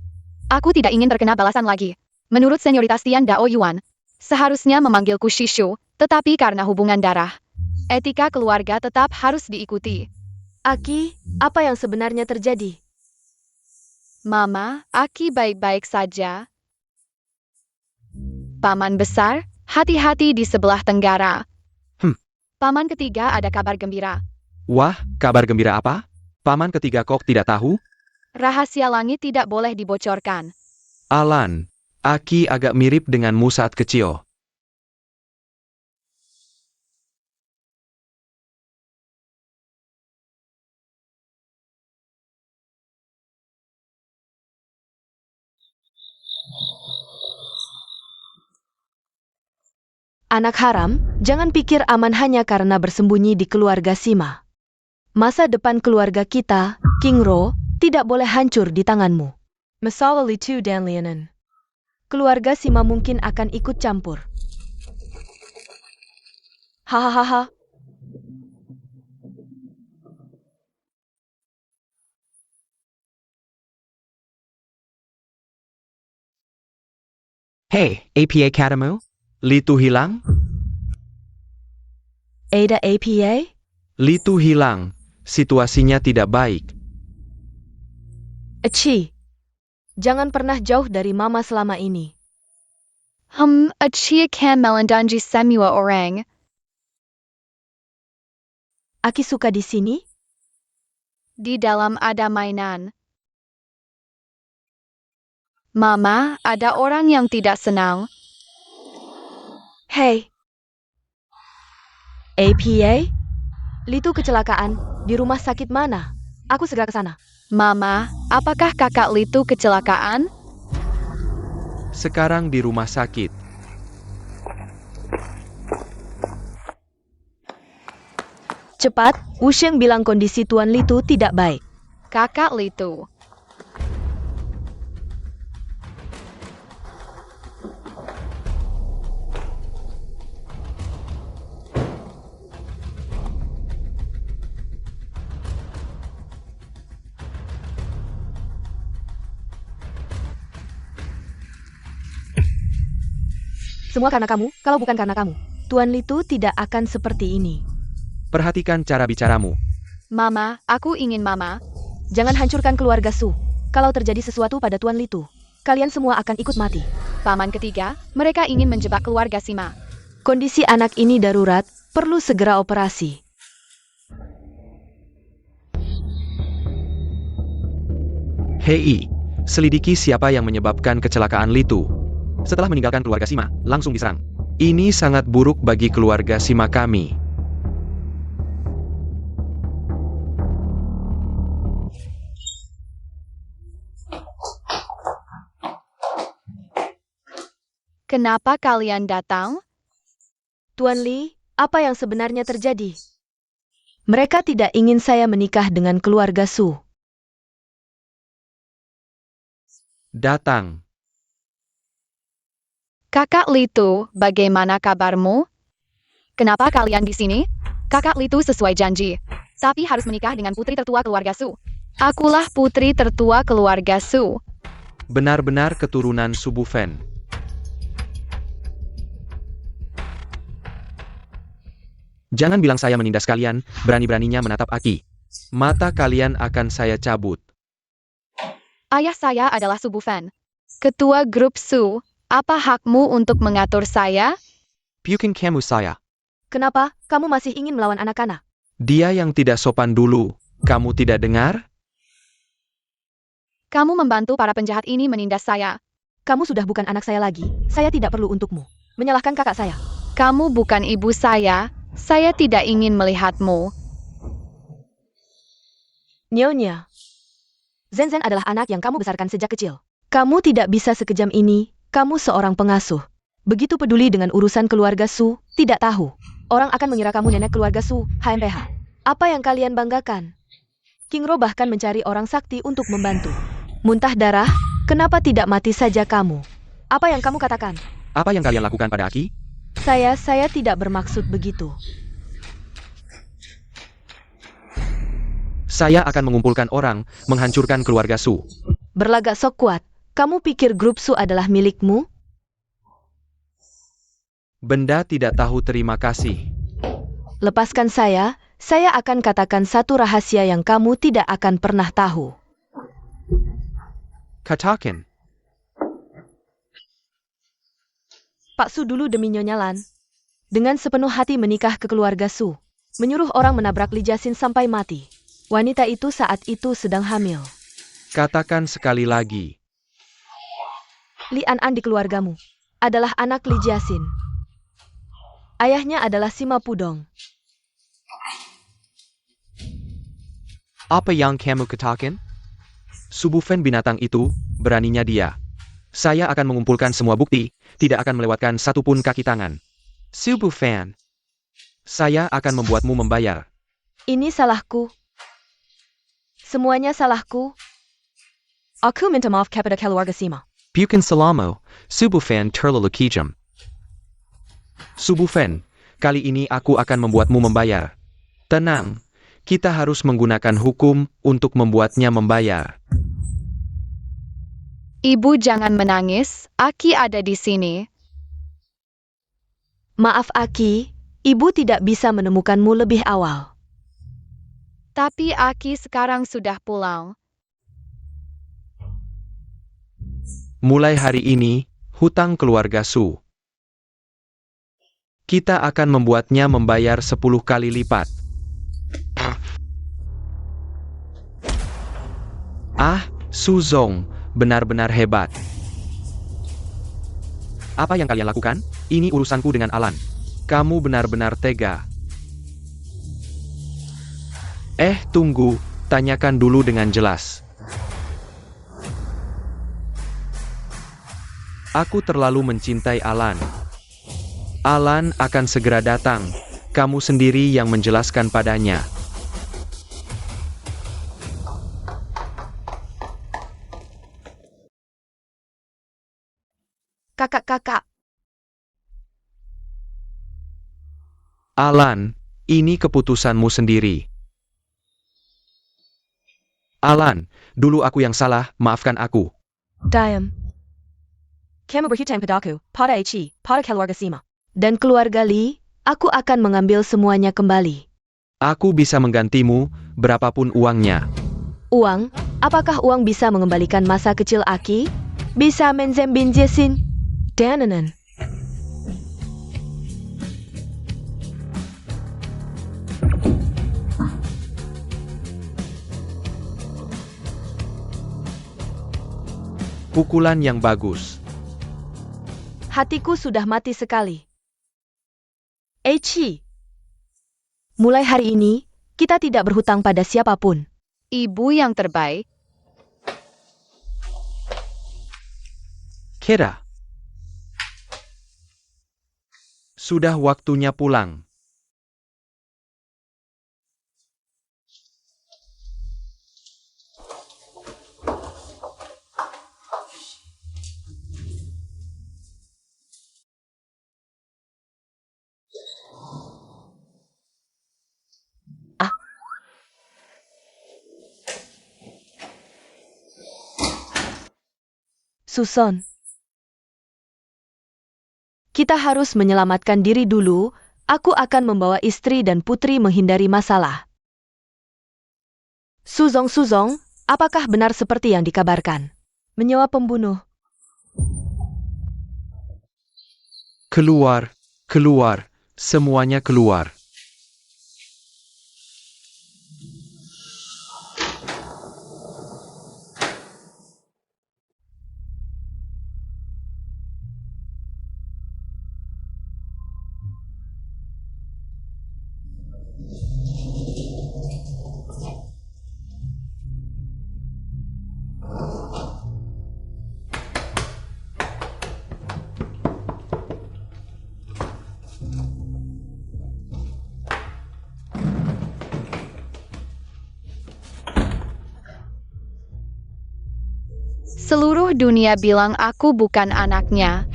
Aku tidak ingin terkena balasan lagi. Menurut senioritas Tian Dao Yuan, seharusnya memanggilku Shishu, tetapi karena hubungan darah, etika keluarga tetap harus diikuti. Aki, apa yang sebenarnya terjadi? Mama, Aki baik-baik saja. Paman besar, hati-hati di sebelah tenggara. Paman ketiga ada kabar gembira. Wah, kabar gembira apa? Paman ketiga kok tidak tahu? Rahasia langit tidak boleh dibocorkan. Alan, Aki agak mirip denganmu saat kecil. Anak haram, jangan pikir aman hanya karena bersembunyi di keluarga Sima. Masa depan keluarga kita, King Ro, tidak boleh hancur di tanganmu. Masalah itu dan Lianan. Keluarga Sima mungkin akan ikut campur. Hahaha. Hei, APA katamu? Litu hilang? Ada APA? Litu hilang. Situasinya tidak baik. Aci. Jangan pernah jauh dari mama selama ini. Achia kan melandangi semua orang. Aki suka di sini? Di dalam ada mainan. Mama, ada orang yang tidak senang. Hei. APA? Litu kecelakaan, di rumah sakit mana? Aku segera ke sana. Mama, apakah kakak Litu kecelakaan? Sekarang di rumah sakit. Cepat, Wu Sheng bilang kondisi Tuan Litu tidak baik. Kakak Litu. Semua karena kamu, kalau bukan karena kamu. Tuan Litu tidak akan seperti ini. Perhatikan cara bicaramu. Mama, aku ingin Mama. Jangan hancurkan keluarga Su. Kalau terjadi sesuatu pada Tuan Litu, kalian semua akan ikut mati. Paman ketiga, mereka ingin menjebak keluarga Sima. Kondisi anak ini darurat, perlu segera operasi. Hei, selidiki siapa yang menyebabkan kecelakaan Litu. Setelah meninggalkan keluarga Sima, langsung diserang. Ini sangat buruk bagi keluarga Sima kami. Kenapa kalian datang? Tuan Li, apa yang sebenarnya terjadi? Mereka tidak ingin saya menikah dengan keluarga Su. Datang. Kakak Litu, bagaimana kabarmu? Kenapa kalian di sini? Kakak Litu sesuai janji. Tapi harus menikah dengan putri tertua keluarga Su. Akulah putri tertua keluarga Su. Benar-benar keturunan Su Bufen. Jangan bilang saya menindas kalian, berani-beraninya menatap Aki. Mata kalian akan saya cabut. Ayah saya adalah Su Bufen. Ketua grup Su, apa hakmu untuk mengatur saya? Puking kamu saya. Kenapa kamu masih ingin melawan anak-anak? Dia yang tidak sopan dulu. Kamu tidak dengar? Kamu membantu para penjahat ini menindas saya. Kamu sudah bukan anak saya lagi. Saya tidak perlu untukmu. Menyalahkan kakak saya. Kamu bukan ibu saya. Saya tidak ingin melihatmu. Nyonya. Zen adalah anak yang kamu besarkan sejak kecil. Kamu tidak bisa sekejam ini. Kamu seorang pengasuh. Begitu peduli dengan urusan keluarga Su, tidak tahu. Orang akan mengira kamu nenek keluarga Su, HMPH. Apa yang kalian banggakan? King Ro bahkan mencari orang sakti untuk membantu. Muntah darah, kenapa tidak mati saja kamu? Apa yang kamu katakan? Apa yang kalian lakukan pada Aki? Saya tidak bermaksud begitu. Saya akan mengumpulkan orang, menghancurkan keluarga Su. Berlagak sok kuat. Kamu pikir grup Su adalah milikmu? Benda tidak tahu terima kasih. Lepaskan saya akan katakan satu rahasia yang kamu tidak akan pernah tahu. Katakan. Pak Su dulu demi Nyonya Lan. Dengan sepenuh hati menikah ke keluarga Su. Menyuruh orang menabrak Li Jasin sampai mati. Wanita itu saat itu sedang hamil. Katakan sekali lagi. Li An di keluargamu adalah anak Li Jasin. Ayahnya adalah Sima Pudong. Apa yang kamu katakan? Su Bufen binatang itu, beraninya dia. Saya akan mengumpulkan semua bukti, tidak akan melewatkan satupun kaki tangan. Su Bufen. Saya akan membuatmu membayar. Ini salahku. Semuanya salahku. Aku minta maaf kepada keluarga Sima. Bukan selama, Su Bufen terlalu kejam. Su Bufen, kali ini aku akan membuatmu membayar. Tenang, kita harus menggunakan hukum untuk membuatnya membayar. Ibu jangan menangis, Aki ada di sini. Maaf Aki, ibu tidak bisa menemukanmu lebih awal. Tapi Aki sekarang sudah pulang. Mulai hari ini, hutang keluarga Su. Kita akan membuatnya membayar 10 kali lipat. Ah, Su Zong, benar-benar hebat. Apa yang kalian lakukan? Ini urusanku dengan Alan. Kamu benar-benar tega. Tunggu, tanyakan dulu dengan jelas. Aku terlalu mencintai Alan. Alan akan segera datang. Kamu sendiri yang menjelaskan padanya. Kakak-kakak, Alan, ini keputusanmu sendiri. Alan, dulu aku yang salah, maafkan aku. Diam. Kamu berhutang padaku, pada Eci, pada keluarga Sima. Dan keluarga Lee, aku akan mengambil semuanya kembali. Aku bisa menggantimu, berapapun uangnya. Uang? Apakah uang bisa mengembalikan masa kecil Aki? Bisa menzembinjesin? Dananan. Pukulan yang bagus. Hatiku sudah mati sekali. Eci. Mulai hari ini, kita tidak berhutang pada siapapun. Ibu yang terbaik. Kira. Sudah waktunya pulang. Suson. Kita harus menyelamatkan diri dulu. Aku akan membawa istri dan putri menghindari masalah. Suzong, apakah benar seperti yang dikabarkan? Menyewa pembunuh. Keluar, keluar, semuanya keluar. Seluruh dunia bilang aku bukan anaknya.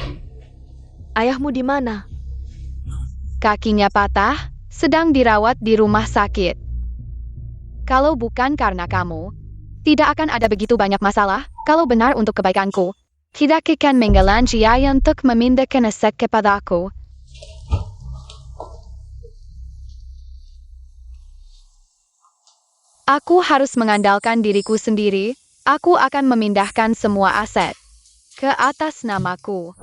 Ayahmu di mana? Kakinya patah, sedang dirawat di rumah sakit. Kalau bukan karena kamu, tidak akan ada begitu banyak masalah. Kalau benar untuk kebaikanku, tidak akan menggalang biaya untuk memindahkan aset kepadaku. Aku harus mengandalkan diriku sendiri. Aku akan memindahkan semua aset ke atas namaku.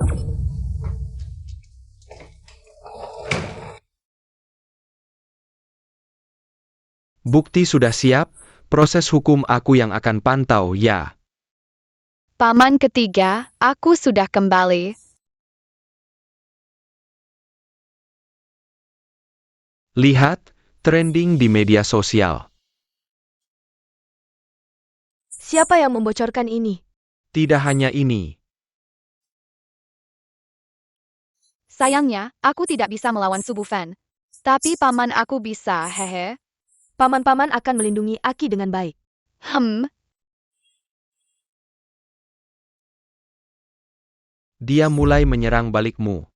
Bukti sudah siap, proses hukum aku yang akan pantau, ya. Paman ketiga, aku sudah kembali. Lihat, trending di media sosial. Siapa yang membocorkan ini? Tidak hanya ini. Sayangnya, aku tidak bisa melawan Subu Fan. Tapi paman aku bisa, hehe. Paman-paman akan melindungi Aki dengan baik. Dia mulai menyerang balikmu.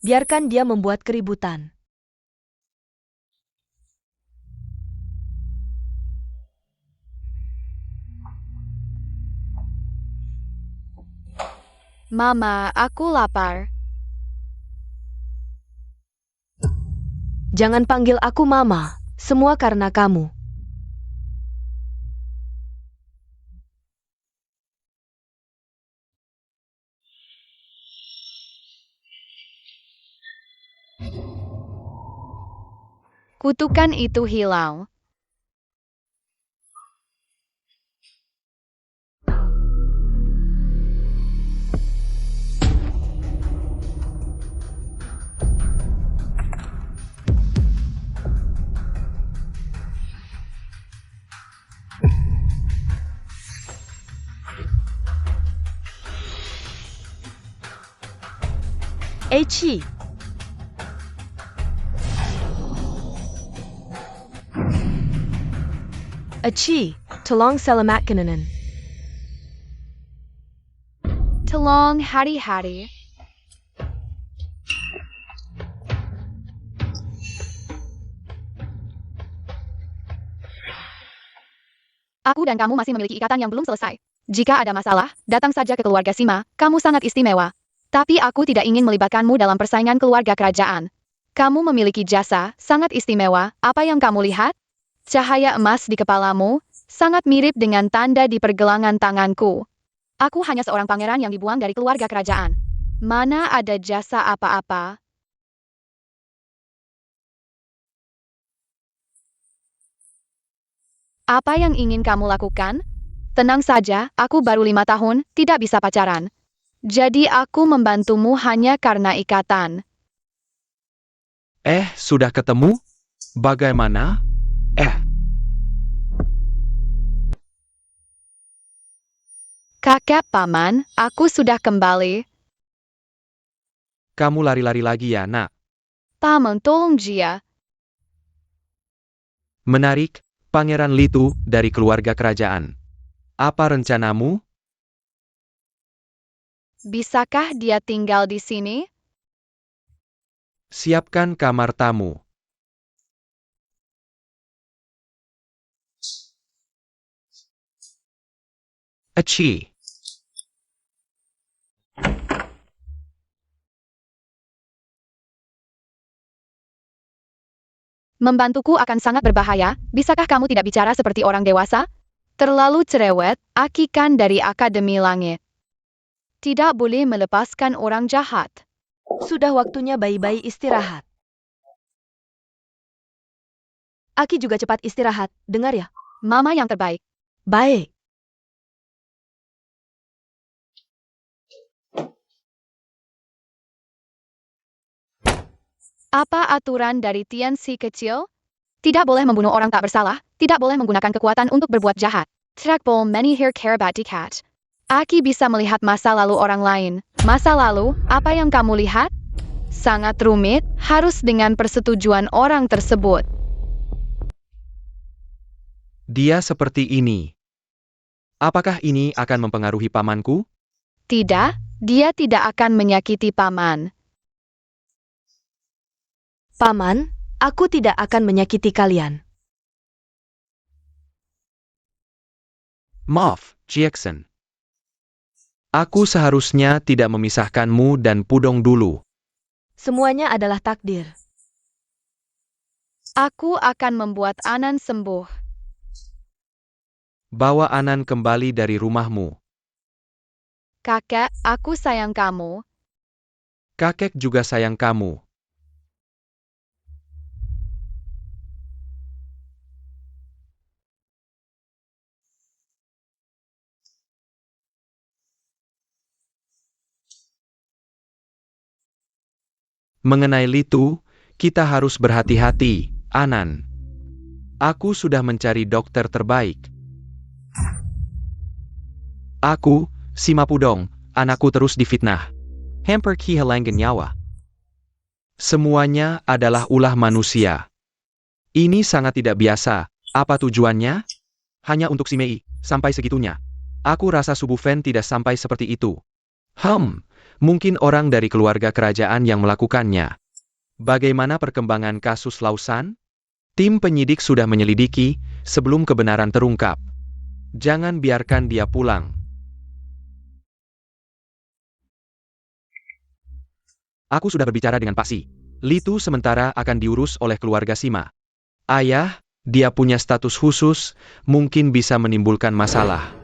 Biarkan dia membuat keributan. Mama, aku lapar. Jangan panggil aku Mama. Semua karena kamu. Kutukan itu hilang. Eichi. Achi, tolong selamat kenanan. Tolong hari-hari. Aku dan kamu masih memiliki ikatan yang belum selesai. Jika ada masalah, datang saja ke keluarga Sima, kamu sangat istimewa. Tapi aku tidak ingin melibatkanmu dalam persaingan keluarga kerajaan. Kamu memiliki jasa, sangat istimewa, apa yang kamu lihat? Cahaya emas di kepalamu, sangat mirip dengan tanda di pergelangan tanganku. Aku hanya seorang pangeran yang dibuang dari keluarga kerajaan. Mana ada jasa apa-apa? Apa yang ingin kamu lakukan? Tenang saja, aku baru 5 tahun, tidak bisa pacaran. Jadi aku membantumu hanya karena ikatan. Sudah ketemu? Bagaimana? Kakek paman, aku sudah kembali. Kamu lari-lari lagi ya, nak? Paman tolong dia. Menarik, Pangeran Litu dari keluarga kerajaan. Apa rencanamu? Bisakah dia tinggal di sini? Siapkan kamar tamu. Achi. Membantuku akan sangat berbahaya, bisakah kamu tidak bicara seperti orang dewasa? Terlalu cerewet, Aki kan dari Akademi Langit. Tidak boleh melepaskan orang jahat. Sudah waktunya bayi-bayi istirahat. Aki juga cepat istirahat, dengar ya? Mama yang terbaik. Baik. Apa aturan dari Tian si kecil? Tidak boleh membunuh orang tak bersalah, tidak boleh menggunakan kekuatan untuk berbuat jahat. Trackball many here care about the cat. Aki bisa melihat masa lalu orang lain. Masa lalu, apa yang kamu lihat? Sangat rumit, harus dengan persetujuan orang tersebut. Dia seperti ini. Apakah ini akan mempengaruhi pamanku? Tidak, dia tidak akan menyakiti paman. Paman, aku tidak akan menyakiti kalian. Maaf, Jackson. Aku seharusnya tidak memisahkanmu dan Pudong dulu. Semuanya adalah takdir. Aku akan membuat Anan sembuh. Bawa Anan kembali dari rumahmu. Kakek, aku sayang kamu. Kakek juga sayang kamu. Mengenai Litu, kita harus berhati-hati, Anan. Aku sudah mencari dokter terbaik. Aku, Sima Pudong, anakku terus difitnah. Hampir kehilangan nyawa. Semuanya adalah ulah manusia. Ini sangat tidak biasa. Apa tujuannya? Hanya untuk si Mei, sampai segitunya. Aku rasa Subu Fen tidak sampai seperti itu. Mungkin orang dari keluarga kerajaan yang melakukannya. Bagaimana perkembangan kasus Lausan? Tim penyidik sudah menyelidiki sebelum kebenaran terungkap. Jangan biarkan dia pulang. Aku sudah berbicara dengan Pak Si. Litu sementara akan diurus oleh keluarga Sima. Ayah, dia punya status khusus, mungkin bisa menimbulkan masalah.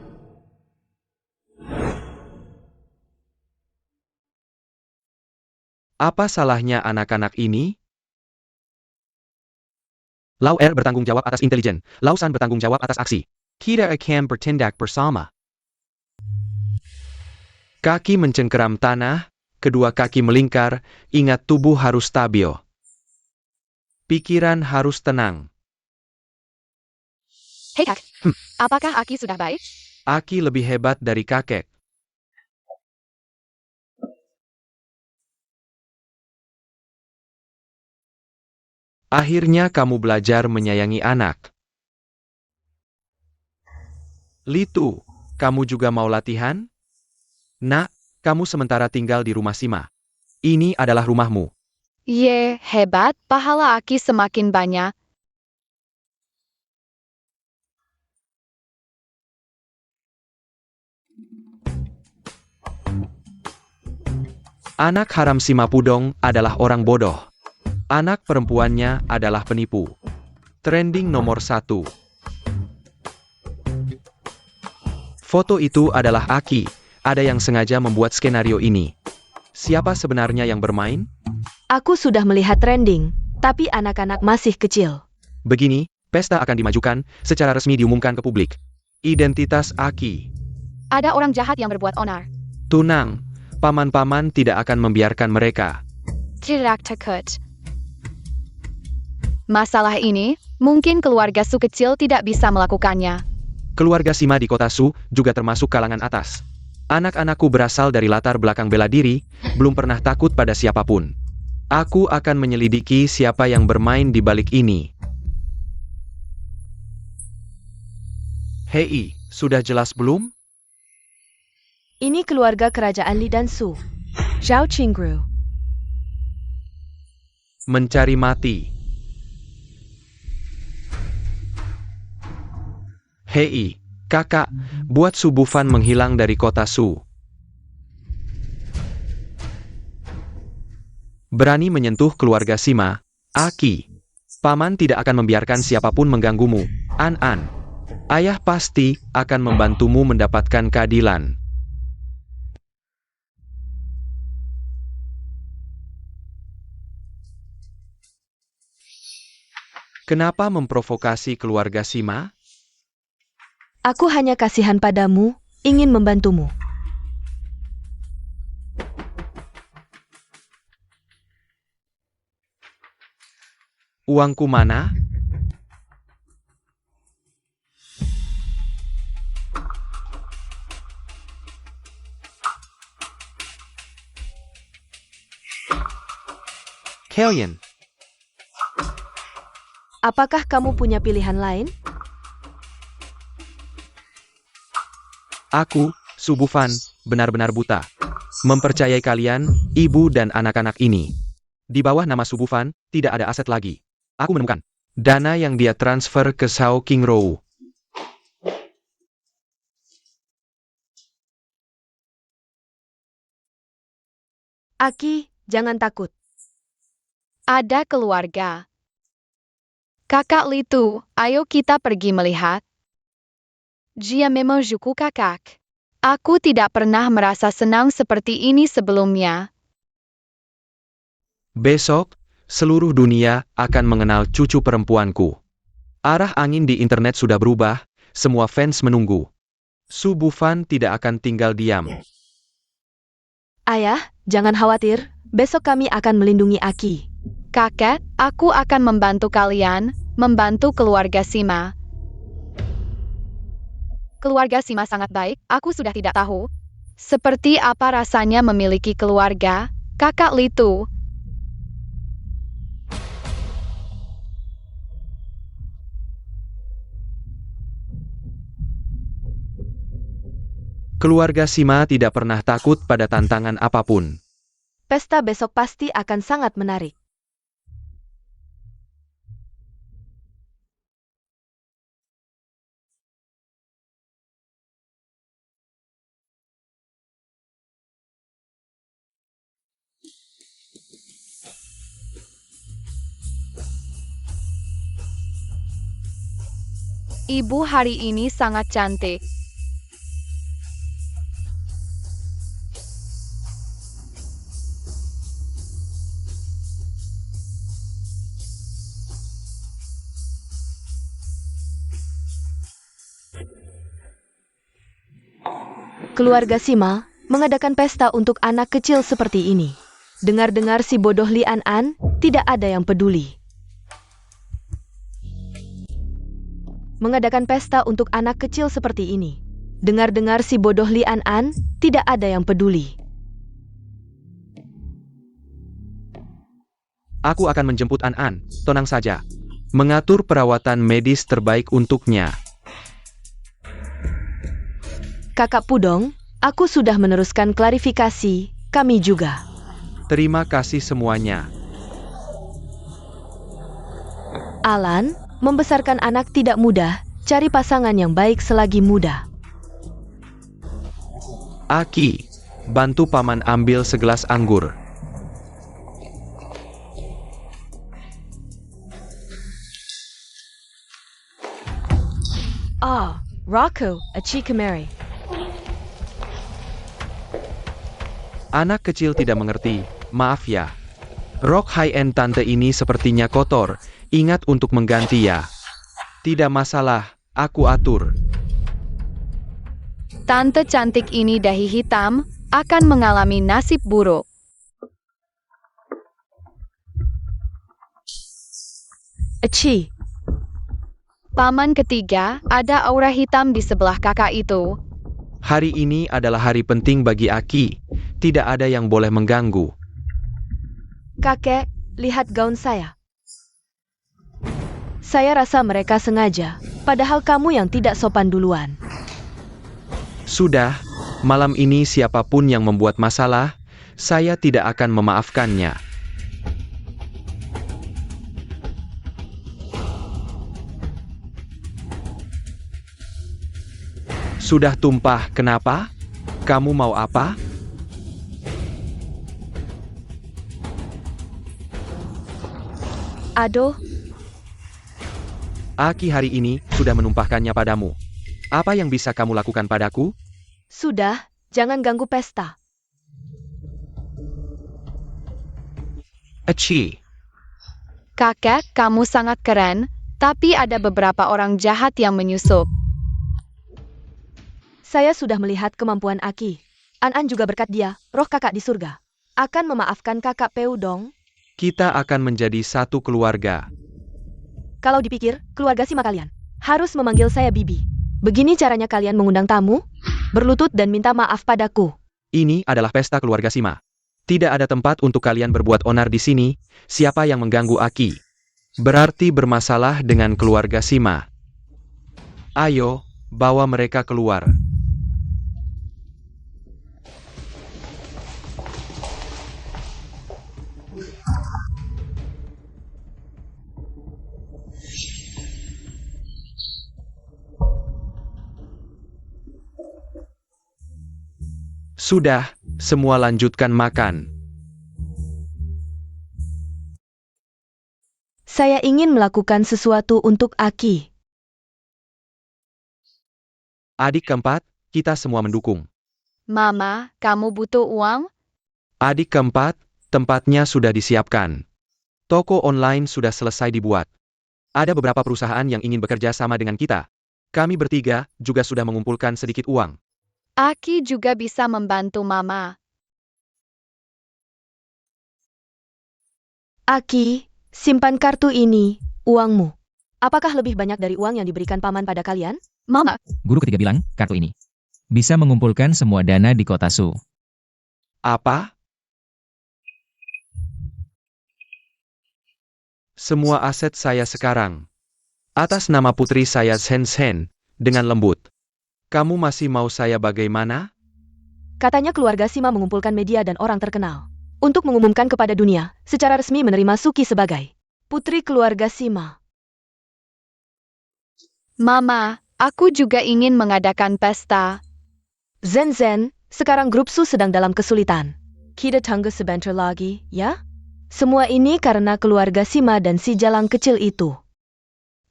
Apa salahnya anak-anak ini? Lau Er bertanggung jawab atas intelijen, Lau San bertanggung jawab atas aksi. Kita akan bertindak bersama. Kaki mencengkeram tanah, kedua kaki melingkar, ingat tubuh harus stabil. Pikiran harus tenang. Hei kak, apakah Aki sudah baik? Aki lebih hebat dari kakek. Akhirnya kamu belajar menyayangi anak. Litu, kamu juga mau latihan? Nak, kamu sementara tinggal di rumah Sima. Ini adalah rumahmu. Ye, hebat, pahala Aki semakin banyak. Anak haram Sima Pudong adalah orang bodoh. Anak perempuannya adalah penipu. Trending nomor 1. Foto itu adalah Aki. Ada yang sengaja membuat skenario ini. Siapa sebenarnya yang bermain? Aku sudah melihat trending, tapi anak-anak masih kecil. Begini, pesta akan dimajukan, secara resmi diumumkan ke publik. Identitas Aki. Ada orang jahat yang berbuat onar. Tunang, paman-paman tidak akan membiarkan mereka. Tidak takut. Masalah ini, mungkin keluarga Su kecil tidak bisa melakukannya. Keluarga Sima di kota Su juga termasuk kalangan atas. Anak-anakku berasal dari latar belakang bela diri, belum pernah takut pada siapapun. Aku akan menyelidiki siapa yang bermain di balik ini. Hei, sudah jelas belum? Ini keluarga kerajaan Li dan Su. Zhao Qingru. Mencari mati. Hei, kakak, buat Su Bufan menghilang dari kota Su. Berani menyentuh keluarga Sima, Aki. Paman tidak akan membiarkan siapapun mengganggumu, An-An. Ayah pasti akan membantumu mendapatkan keadilan. Kenapa memprovokasi keluarga Sima? Aku hanya kasihan padamu, ingin membantumu. Uangku mana? Kalian, Apakah kamu punya pilihan lain? aku, Su Bufan, benar-benar buta. Mempercayai kalian, ibu dan anak-anak ini. Di bawah nama Su Bufan, tidak ada aset lagi. Aku menemukan dana yang dia transfer ke Shao Qingrou. Aki, jangan takut. Ada keluarga. Kakak Litu, ayo kita pergi melihat. Jia memang juku kakak. Aku tidak pernah merasa senang seperti ini sebelumnya. Besok, seluruh dunia akan mengenal cucu perempuanku. Arah angin di internet sudah berubah, semua fans menunggu. Su Bufan tidak akan tinggal diam. Ayah, jangan khawatir, besok kami akan melindungi Aki. Kakek, aku akan membantu kalian, membantu keluarga Sima. Keluarga Sima sangat baik, aku sudah tidak tahu. Seperti apa rasanya memiliki keluarga, kakak Litu. Keluarga Sima tidak pernah takut pada tantangan apapun. Pesta besok pasti akan sangat menarik. Ibu hari ini sangat cantik. Keluarga Sima mengadakan pesta untuk anak kecil seperti ini. Dengar-dengar si bodoh Li An tidak ada yang peduli. Mengadakan pesta untuk anak kecil seperti ini. Dengar-dengar si bodoh Li An tidak ada yang peduli. Aku akan menjemput An-An, tenang saja. Mengatur perawatan medis terbaik untuknya. Kakak Pudong, aku sudah meneruskan klarifikasi, kami juga. Terima kasih semuanya. Alan, membesarkan anak tidak mudah, cari pasangan yang baik selagi muda. Aki, bantu paman ambil segelas anggur. Ah, Rocco, a Chikamari. Anak kecil tidak mengerti, maaf ya. Rok high-end tante ini sepertinya kotor, ingat untuk mengganti ya. Tidak masalah, aku atur. Tante cantik ini dahi hitam, akan mengalami nasib buruk. Aci, Paman ketiga, ada aura hitam di sebelah kakak itu. Hari ini adalah hari penting bagi Aki. Tidak ada yang boleh mengganggu. kakek, lihat gaun saya. Saya rasa mereka sengaja, padahal kamu yang tidak sopan duluan. Sudah, malam ini siapapun yang membuat masalah, saya tidak akan memaafkannya. Sudah tumpah, kenapa? Kamu mau apa? Aduh, Aki hari ini sudah menumpahkannya padamu. Apa yang bisa kamu lakukan padaku? sudah, jangan ganggu pesta. Aci. Kakek, kamu sangat keren, tapi ada beberapa orang jahat yang menyusup. Saya sudah melihat kemampuan Aki. An-An juga berkat dia, roh kakak di surga. Akan memaafkan kakak Peudong. Kita akan menjadi satu keluarga. Kalau dipikir, keluarga Sima kalian harus memanggil saya Bibi. Begini caranya kalian mengundang tamu, berlutut dan minta maaf padaku. Ini adalah pesta keluarga Sima. Tidak ada tempat untuk kalian berbuat onar di sini. Siapa yang mengganggu Aki? Berarti bermasalah dengan keluarga Sima. Ayo, bawa mereka keluar. Sudah, semua lanjutkan makan. Saya ingin melakukan sesuatu untuk Aki. Adik keempat, kita semua mendukung. Mama, kamu butuh uang? Adik keempat, tempatnya sudah disiapkan. Toko online sudah selesai dibuat. Ada beberapa perusahaan yang ingin bekerja sama dengan kita. Kami bertiga juga sudah mengumpulkan sedikit uang. Aki juga bisa membantu Mama. Aki, simpan kartu ini, uangmu. Apakah lebih banyak dari uang yang diberikan paman pada kalian? Mama, Guru ketiga bilang, kartu ini bisa mengumpulkan semua dana di kota Su. Apa? Semua aset saya sekarang. Atas nama putri saya Shen Shen, dengan lembut. Kamu masih mau saya bagaimana? Katanya keluarga Sima mengumpulkan media dan orang terkenal untuk mengumumkan kepada dunia secara resmi menerima Suki sebagai putri keluarga Sima. Mama, aku juga ingin mengadakan pesta. Zen Zen, sekarang grup Su sedang dalam kesulitan. Kita tunggu sebentar lagi, ya? Semua ini karena keluarga Sima dan si jalang kecil itu.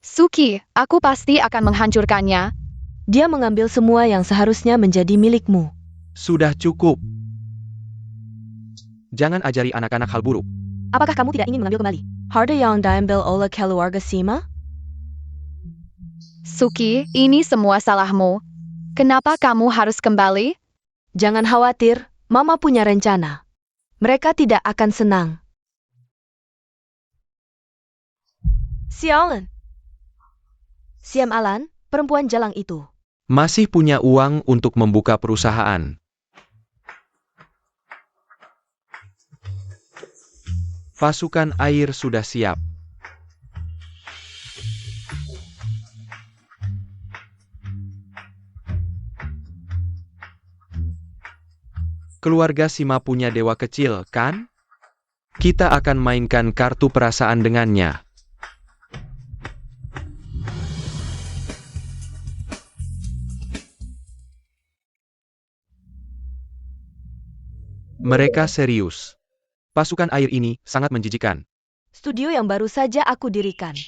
Suki, aku pasti akan menghancurkannya. Dia mengambil semua yang seharusnya menjadi milikmu. Sudah cukup. Jangan ajari anak-anak hal buruk. Apakah kamu tidak ingin mengambil kembali harta yang diambil oleh keluarga Sima? Suki, ini semua salahmu. Kenapa kamu harus kembali? Jangan khawatir, Mama punya rencana. Mereka tidak akan senang. Sialan. Siam Alan, perempuan jalang itu. Masih punya uang untuk membuka perusahaan. Pasukan air sudah siap. Keluarga Sima punya dewa kecil, kan? Kita akan mainkan kartu perasaan dengannya. Mereka serius. Pasukan air ini sangat menjijikan. Studio yang baru saja aku dirikan.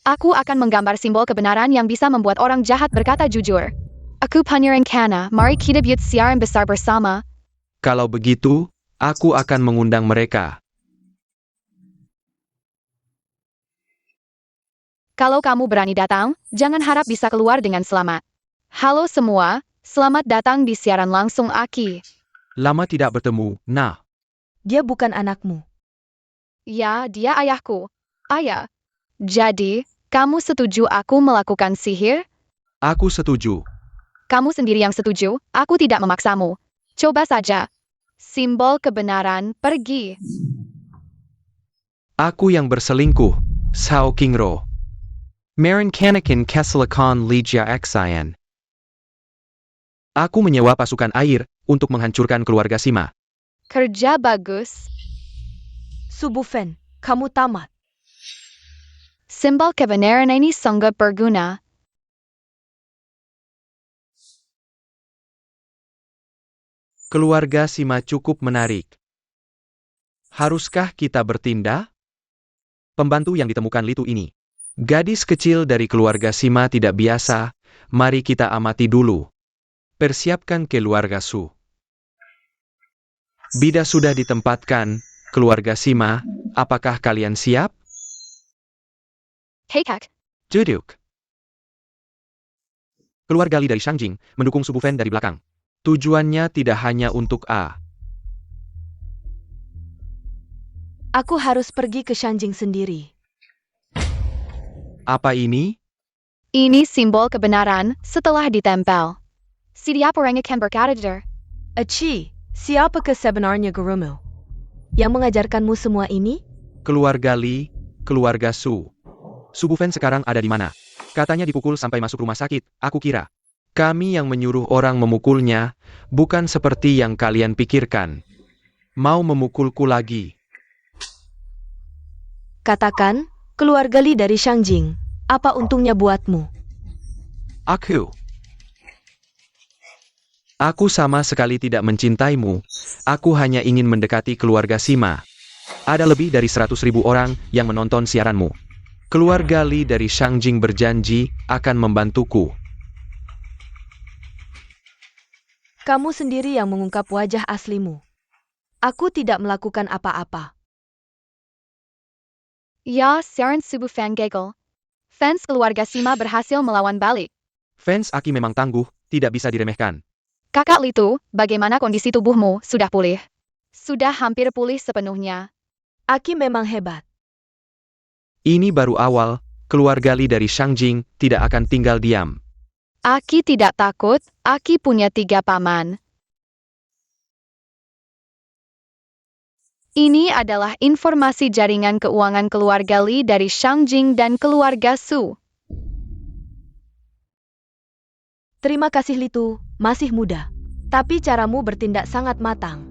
Aku akan menggambar simbol kebenaran yang bisa membuat orang jahat berkata jujur. Aku Pangeran Kana, mari kita buat siaran besar bersama. Kalau begitu, aku akan mengundang mereka. Kalau kamu berani datang, jangan harap bisa keluar dengan selamat. Halo semua, selamat datang di siaran langsung Aki. Lama tidak bertemu, nah. Dia bukan anakmu. Ya, dia ayahku. Ayah. Jadi, kamu setuju aku melakukan sihir? Aku setuju. Kamu sendiri yang setuju, aku tidak memaksamu. Coba saja. Simbol kebenaran, pergi. Aku yang berselingkuh, Sao Kingro. Marin Kanakin Keselakon Lijia Aksayan. Aku menyewa pasukan air untuk menghancurkan keluarga Sima. Kerja bagus. Subufen, kamu tamat. Simbol kebenaran ini sangat berguna. Keluarga Sima cukup menarik. Haruskah kita bertindak? Pembantu yang ditemukan Litu ini. Gadis kecil dari keluarga Sima tidak biasa, mari kita amati dulu. Persiapkan keluarga Su. Bida sudah ditempatkan, keluarga Sima, apakah kalian siap? Hei kak, Duduk. Keluarga Li dari Shangjing mendukung Subufen dari belakang. Tujuannya tidak hanya untuk A. Aku harus pergi ke Shanjing sendiri. Apa ini? ini simbol kebenaran setelah ditempel. Setiap orang akan berkata, Aci, siapakah sebenarnya gurumu? Yang mengajarkanmu semua ini? Keluarga Li, keluarga Su. Subufen sekarang ada di mana? Katanya dipukul sampai masuk rumah sakit, aku kira. Kami yang menyuruh orang memukulnya, bukan seperti yang kalian pikirkan. Mau memukulku lagi. Katakan, keluarga Li dari Shangjing. Apa untungnya buatmu? Aku sama sekali tidak mencintaimu. Aku hanya ingin mendekati keluarga Sima. Ada lebih dari 100.000 orang yang menonton siaranmu. Keluarga Li dari Shangjing berjanji akan membantuku. Kamu sendiri yang mengungkap wajah aslimu. Aku tidak melakukan apa-apa. ya, siaran subuh fan gagal. Fans keluarga Sima berhasil melawan balik. Fans Aki memang tangguh, tidak bisa diremehkan. Kakak Litu, bagaimana kondisi tubuhmu? Sudah pulih? Sudah hampir pulih sepenuhnya. Aki memang hebat. Ini baru awal, keluarga Li dari Shangjing tidak akan tinggal diam. Aki tidak takut, Aki punya 3 paman. Ini adalah informasi jaringan keuangan keluarga Li dari Shangjing dan keluarga Su. Terima kasih Litu, masih muda. Tapi caramu bertindak sangat matang.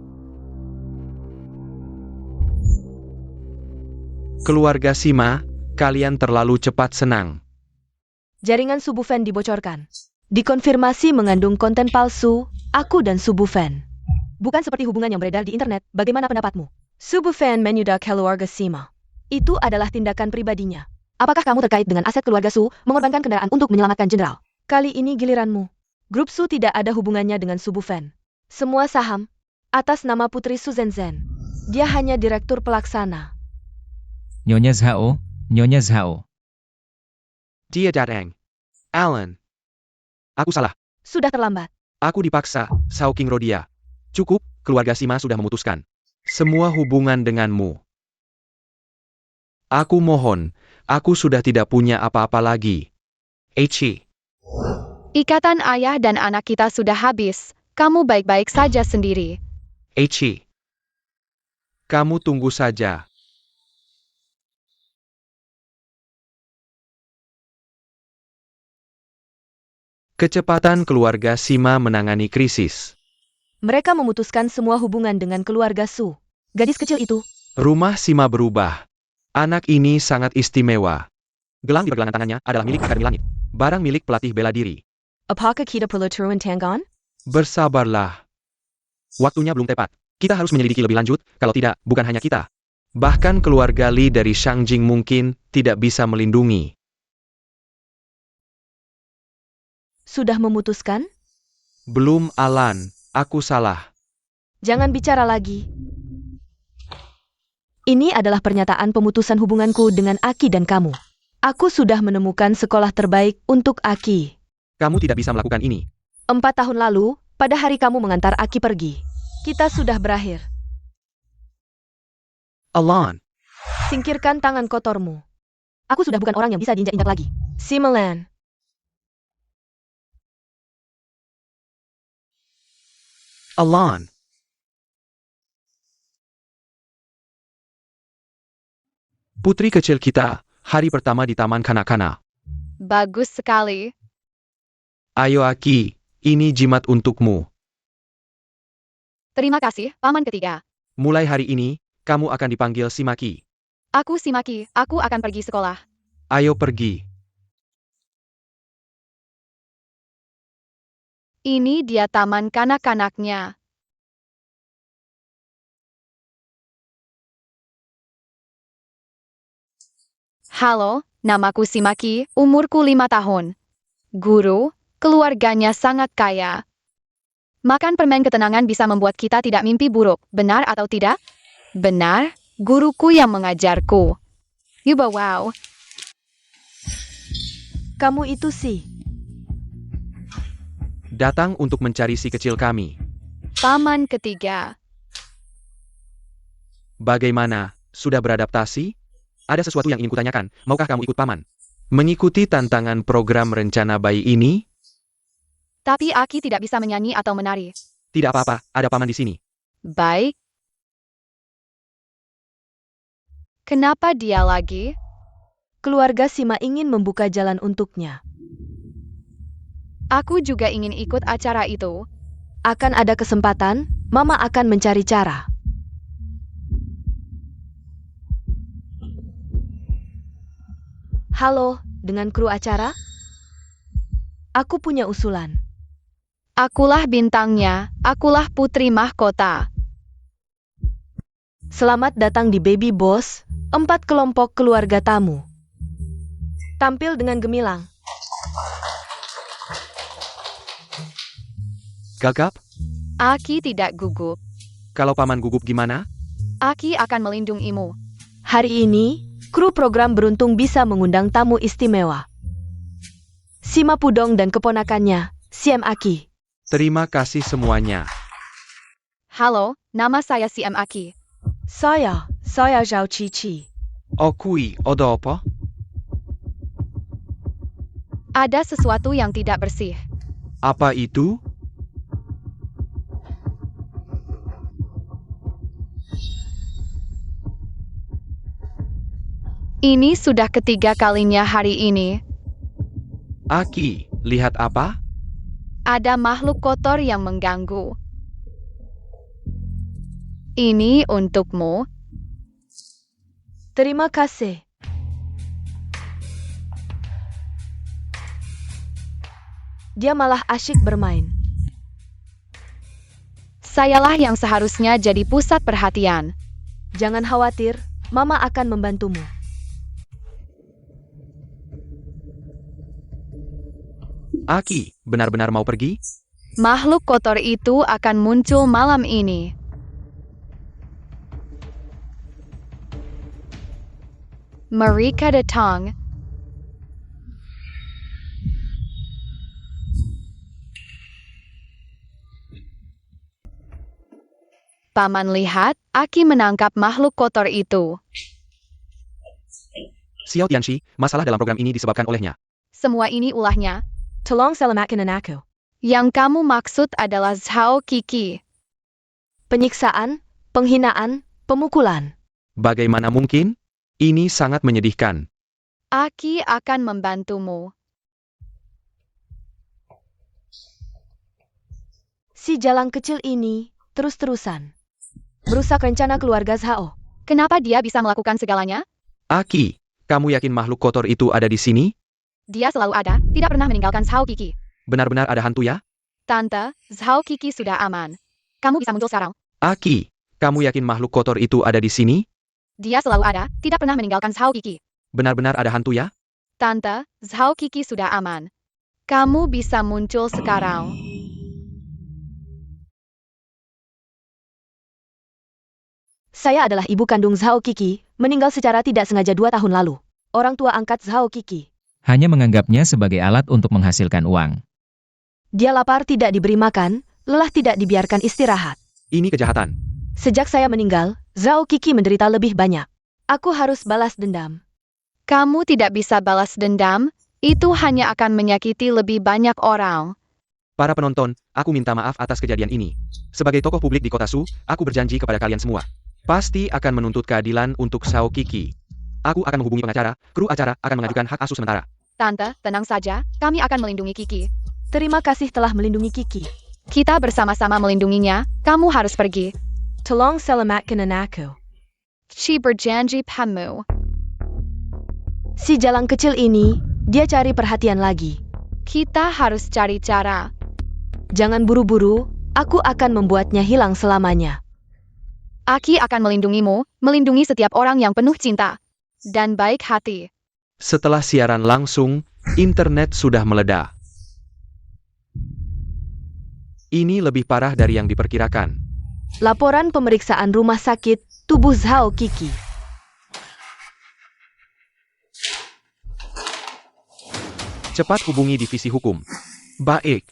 Keluarga Sima, kalian terlalu cepat senang. Jaringan Subufen dibocorkan. Dikonfirmasi mengandung konten palsu, aku dan Subufen. Bukan seperti hubungan yang beredar di internet, bagaimana pendapatmu? Subufen menyudak keluarga Sima. Itu adalah tindakan pribadinya. Apakah kamu terkait dengan aset keluarga Su, mengorbankan kendaraan untuk menyelamatkan jenderal? Kali ini giliranmu. Grup Su tidak ada hubungannya dengan Subufen. Semua saham, atas nama Putri Su Zenzhen. Dia hanya direktur pelaksana. Nyonya Zhao, Nyonya Zhao. Dia datang. Alan. Aku salah. Sudah terlambat. Aku dipaksa, Sao King Rodia. Cukup, keluarga Sima sudah memutuskan semua hubungan denganmu. Aku mohon, aku sudah tidak punya apa-apa lagi. Echi. Ikatan ayah dan anak kita sudah habis. Kamu baik-baik saja sendiri. Echi. Kamu tunggu saja. Kecepatan keluarga Sima menangani krisis. Mereka memutuskan semua hubungan dengan keluarga Su. Gadis kecil itu, Rumah Sima berubah. Anak ini sangat istimewa. Gelang di pergelangan tangannya adalah milik Akademi Langit. Barang milik pelatih bela diri. apakah kita perlu turun tangan? Bersabarlah. Waktunya belum tepat. Kita harus menyelidiki lebih lanjut, kalau tidak, bukan hanya kita. Bahkan keluarga Li dari Shangjing mungkin tidak bisa melindungi. Sudah memutuskan? Belum, Alan. Aku salah. Jangan bicara lagi. Ini adalah pernyataan pemutusan hubunganku dengan Aki dan kamu. Aku sudah menemukan sekolah terbaik untuk Aki. Kamu tidak bisa melakukan ini. 4 tahun lalu, pada hari kamu mengantar Aki pergi. Kita sudah berakhir. Alan. Singkirkan tangan kotormu. Aku sudah bukan orang yang bisa diinjak-injak lagi. Simelan. Alan. Putri kecil kita, hari pertama di taman kanak-kanak. Bagus sekali. Ayo Aki, ini jimat untukmu. Terima kasih, paman ketiga. Mulai hari ini, kamu akan dipanggil Simaki. Aku Simaki, aku akan pergi sekolah. Ayo pergi. Ini dia taman kanak-kanaknya. Halo, namaku Simaki, umurku 5 tahun. Guru, keluarganya sangat kaya. Makan permen ketenangan bisa membuat kita tidak mimpi buruk, benar atau tidak? Benar, guruku yang mengajarku. Yuba wow. Kamu itu sih. Datang untuk mencari si kecil kami. Paman ketiga. Bagaimana, sudah beradaptasi? Ada sesuatu yang ingin kutanyakan, maukah kamu ikut paman? Mengikuti tantangan program rencana bayi ini? Tapi Aki tidak bisa menyanyi atau menari. Tidak apa-apa, ada paman di sini. Baik. Kenapa dia lagi? Keluarga Sima ingin membuka jalan untuknya. Aku juga ingin ikut acara itu. Akan ada kesempatan, Mama akan mencari cara. Halo, dengan kru acara? Aku punya usulan. Akulah bintangnya, akulah putri mahkota. Selamat datang di Baby Boss, 4 kelompok keluarga tamu. Tampil dengan gemilang. Gagap? Aki tidak gugup. Kalau paman gugup gimana? Aki akan melindungimu. Hari ini, kru program beruntung bisa mengundang tamu istimewa. Sima Pudong dan keponakannya, Siem Aki. Terima kasih semuanya. Halo, nama saya Siem Aki. Saya Zhao Cici. Okui, ada apa? Ada sesuatu yang tidak bersih. Apa itu? Ini sudah ketiga kalinya hari ini. Aki, lihat apa? Ada makhluk kotor yang mengganggu. Ini untukmu. Terima kasih. Dia malah asyik bermain. Sayalah yang seharusnya jadi pusat perhatian. Jangan khawatir, Mama akan membantumu. Aki, benar-benar mau pergi? Makhluk kotor itu akan muncul malam ini. Mereka datang. Paman lihat, Aki menangkap makhluk kotor itu. Xiao Tianxi, masalah dalam program ini disebabkan olehnya. Semua ini ulahnya. Tolong selamatkan anakku. Yang kamu maksud adalah Zhao Kiki. Penyiksaan, penghinaan, pemukulan. Bagaimana mungkin? Ini sangat menyedihkan. Aki akan membantumu. Si jalang kecil ini terus-terusan merusak rencana keluarga Zhao. Kenapa dia bisa melakukan segalanya? Aki, kamu yakin makhluk kotor itu ada di sini? Dia selalu ada, tidak pernah meninggalkan Zhao Kiki. Benar-benar ada hantu ya? Tante, Zhao Kiki sudah aman. Kamu bisa muncul sekarang. Aki, kamu yakin makhluk kotor itu ada di sini? Dia selalu ada, tidak pernah meninggalkan Zhao Kiki. Benar-benar ada hantu ya? Tante, Zhao Kiki sudah aman. Kamu bisa muncul sekarang. Saya adalah ibu kandung Zhao Kiki, meninggal secara tidak sengaja 2 tahun lalu. Orang tua angkat Zhao Kiki. Hanya menganggapnya sebagai alat untuk menghasilkan uang. Dia lapar tidak diberi makan, lelah tidak dibiarkan istirahat. Ini kejahatan. Sejak saya meninggal, Zhao Kiki menderita lebih banyak. Aku harus balas dendam. Kamu tidak bisa balas dendam, itu hanya akan menyakiti lebih banyak orang. Para penonton, aku minta maaf atas kejadian ini. Sebagai tokoh publik di Kota Su, aku berjanji kepada kalian semua. Pasti akan menuntut keadilan untuk Zhao Kiki. Aku akan menghubungi pengacara, kru acara akan mengajukan hak asuh sementara. Tante, tenang saja, kami akan melindungi Kiki. Terima kasih telah melindungi Kiki. Kita bersama-sama melindunginya, kamu harus pergi. Tolong selamatkan anakku. She berjanji padamu. Si jalang kecil ini, dia cari perhatian lagi. Kita harus cari cara. Jangan buru-buru, aku akan membuatnya hilang selamanya. Aki akan melindungimu, melindungi setiap orang yang penuh cinta dan baik hati. Setelah siaran langsung, internet sudah meledak. Ini lebih parah dari yang diperkirakan. Laporan pemeriksaan rumah sakit tubuh Zhao Kiki. Cepat hubungi divisi hukum. Baik.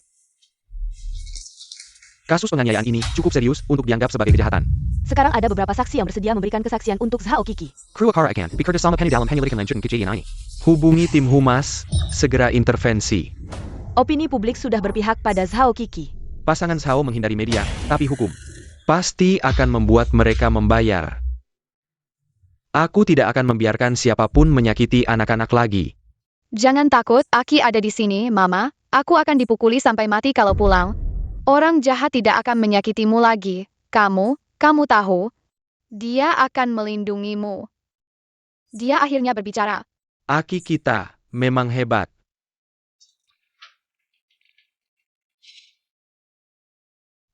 Kasus penganiayaan ini cukup serius untuk dianggap sebagai kejahatan. Sekarang ada beberapa saksi yang bersedia memberikan kesaksian untuk Zhao Kiki. Kru Akara akan bekerja sama penny dalam penyelidikan lanjutan kejadian ini. Hubungi tim humas, segera intervensi. Opini publik sudah berpihak pada Zhao Kiki. Pasangan Zhao menghindari media, tapi hukum pasti akan membuat mereka membayar. Aku tidak akan membiarkan siapapun menyakiti anak-anak lagi. Jangan takut, Aki ada di sini, Mama. Aku akan dipukuli sampai mati kalau pulang. Orang jahat tidak akan menyakitimu lagi. Kamu tahu, dia akan melindungimu. Dia akhirnya berbicara. Aki kita memang hebat.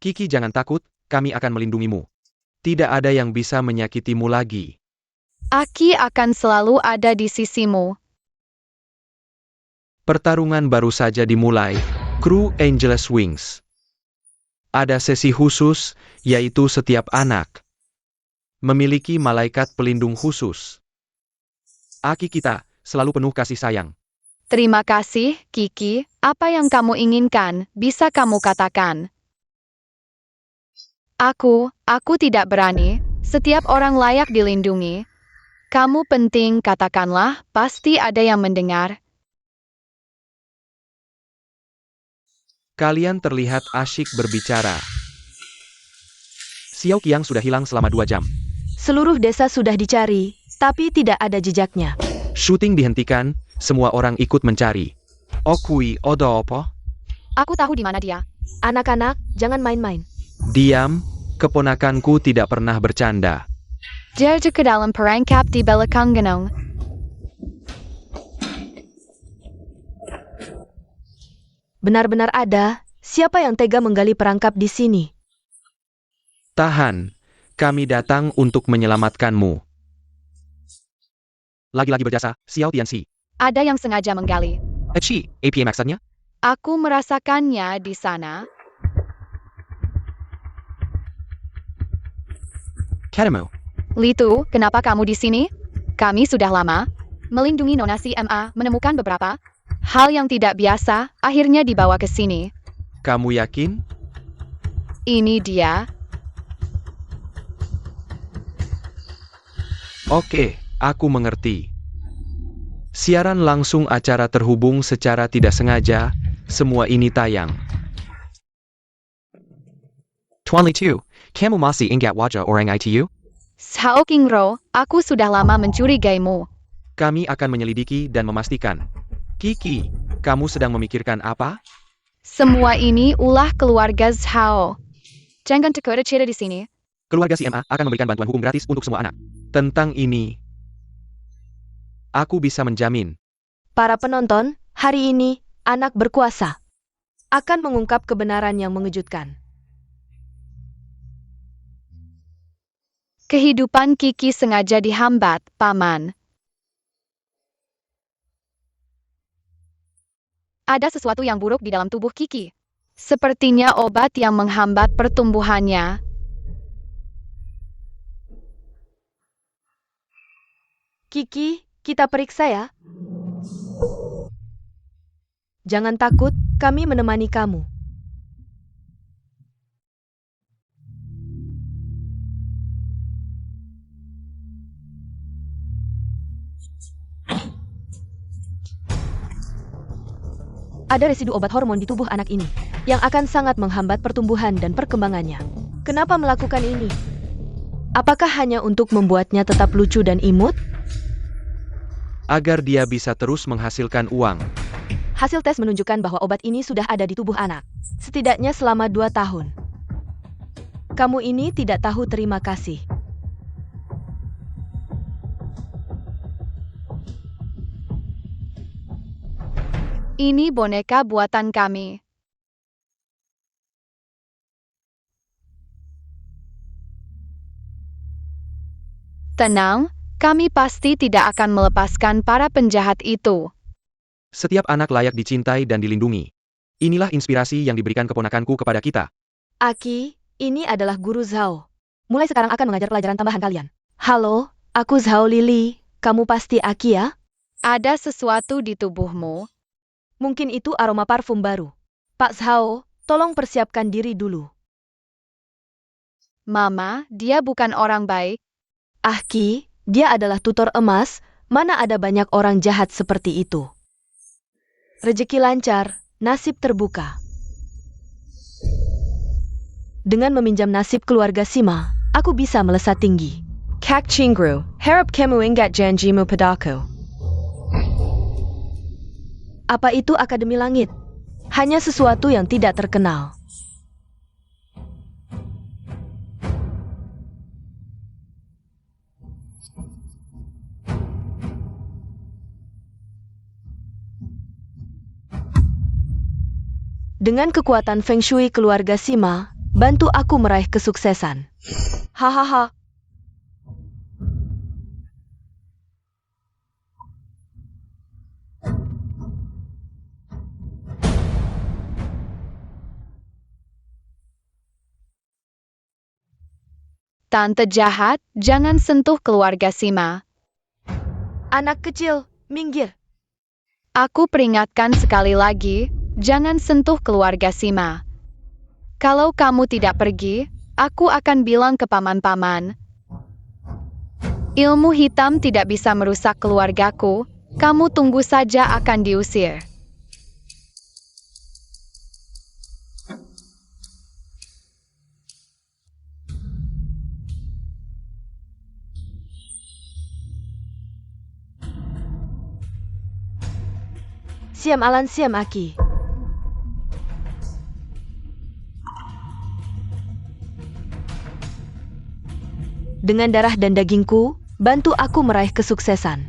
Kiki jangan takut, kami akan melindungimu. Tidak ada yang bisa menyakitimu lagi. Aki akan selalu ada di sisimu. Pertarungan baru saja dimulai. Kru Angelus Wings. Ada sesi khusus, yaitu setiap anak memiliki malaikat pelindung khusus. Aki kita selalu penuh kasih sayang. Terima kasih, Kiki. Apa yang kamu inginkan, bisa kamu katakan. Aku tidak berani. Setiap orang layak dilindungi. Kamu penting, katakanlah, pasti ada yang mendengar. Kalian terlihat asyik berbicara. Xiao Qiang sudah hilang selama 2 jam. Seluruh desa sudah dicari, tapi tidak ada jejaknya. Syuting dihentikan, semua orang ikut mencari. Okui, odo apa? Aku tahu di mana dia. Anak-anak, jangan main-main. Diam, keponakanku tidak pernah bercanda. Dia ke dalam perangkap di belakang gunung. Benar-benar ada, siapa yang tega menggali perangkap di sini? Tahan, kami datang untuk menyelamatkanmu. Lagi-lagi berjasa, Xiao Tianxi. Ada yang sengaja menggali. Etchi, APA maksudnya? Aku merasakannya di sana. Kadamo. Litu, kenapa kamu di sini? Kami sudah lama melindungi Nona CMA, menemukan beberapa hal yang tidak biasa, akhirnya dibawa ke sini. Kamu yakin? Ini dia. Oke, aku mengerti. Siaran langsung acara terhubung secara tidak sengaja, semua ini tayang. Tuan Litu, kamu masih ingat wajah orang ITU? Sao Qingro, aku sudah lama mencurigaimu. Kami akan menyelidiki dan memastikan. Kiki, kamu sedang memikirkan apa? Semua ini ulah keluarga Zhao. Jangan terkocok di sini. Keluarga si MA akan memberikan bantuan hukum gratis untuk semua anak. Tentang ini, aku bisa menjamin. Para penonton, hari ini, anak berkuasa akan mengungkap kebenaran yang mengejutkan. Kehidupan Kiki sengaja dihambat, Paman. Ada sesuatu yang buruk di dalam tubuh Kiki. Sepertinya obat yang menghambat pertumbuhannya. Kiki, kita periksa ya. Jangan takut, kami menemani kamu. Ada residu obat hormon di tubuh anak ini, yang akan sangat menghambat pertumbuhan dan perkembangannya. Kenapa melakukan ini? Apakah hanya untuk membuatnya tetap lucu dan imut? Agar dia bisa terus menghasilkan uang. Hasil tes menunjukkan bahwa obat ini sudah ada di tubuh anak, setidaknya selama 2 tahun. Kamu ini tidak tahu terima kasih. Ini boneka buatan kami. Tenang, kami pasti tidak akan melepaskan para penjahat itu. Setiap anak layak dicintai dan dilindungi. Inilah inspirasi yang diberikan keponakanku kepada kita. Aki, ini adalah Guru Zhao. Mulai sekarang akan mengajar pelajaran tambahan kalian. Halo, aku Zhao Lily. Kamu pasti Aki ya? Ada sesuatu di tubuhmu. Mungkin itu aroma parfum baru. Pak Zhao, tolong persiapkan diri dulu. Mama, dia bukan orang baik. Ki, dia adalah tutor emas, mana ada banyak orang jahat seperti itu. Rezeki lancar, nasib terbuka. Dengan meminjam nasib keluarga Sima, aku bisa melesat tinggi. Kak Chinggru, harap kamu ingat janjimu padaku. Apa itu Akademi Langit? Hanya sesuatu yang tidak terkenal. Dengan kekuatan Feng Shui keluarga Sima, bantu aku meraih kesuksesan. Hahaha. Tante jahat, jangan sentuh keluarga Sima. Anak kecil, minggir. Aku peringatkan sekali lagi, jangan sentuh keluarga Sima. Kalau kamu tidak pergi, aku akan bilang ke paman-paman. Ilmu hitam tidak bisa merusak keluargaku, kamu tunggu saja akan diusir. Siam Alan Siam Aki. Dengan darah dan dagingku, bantu aku meraih kesuksesan.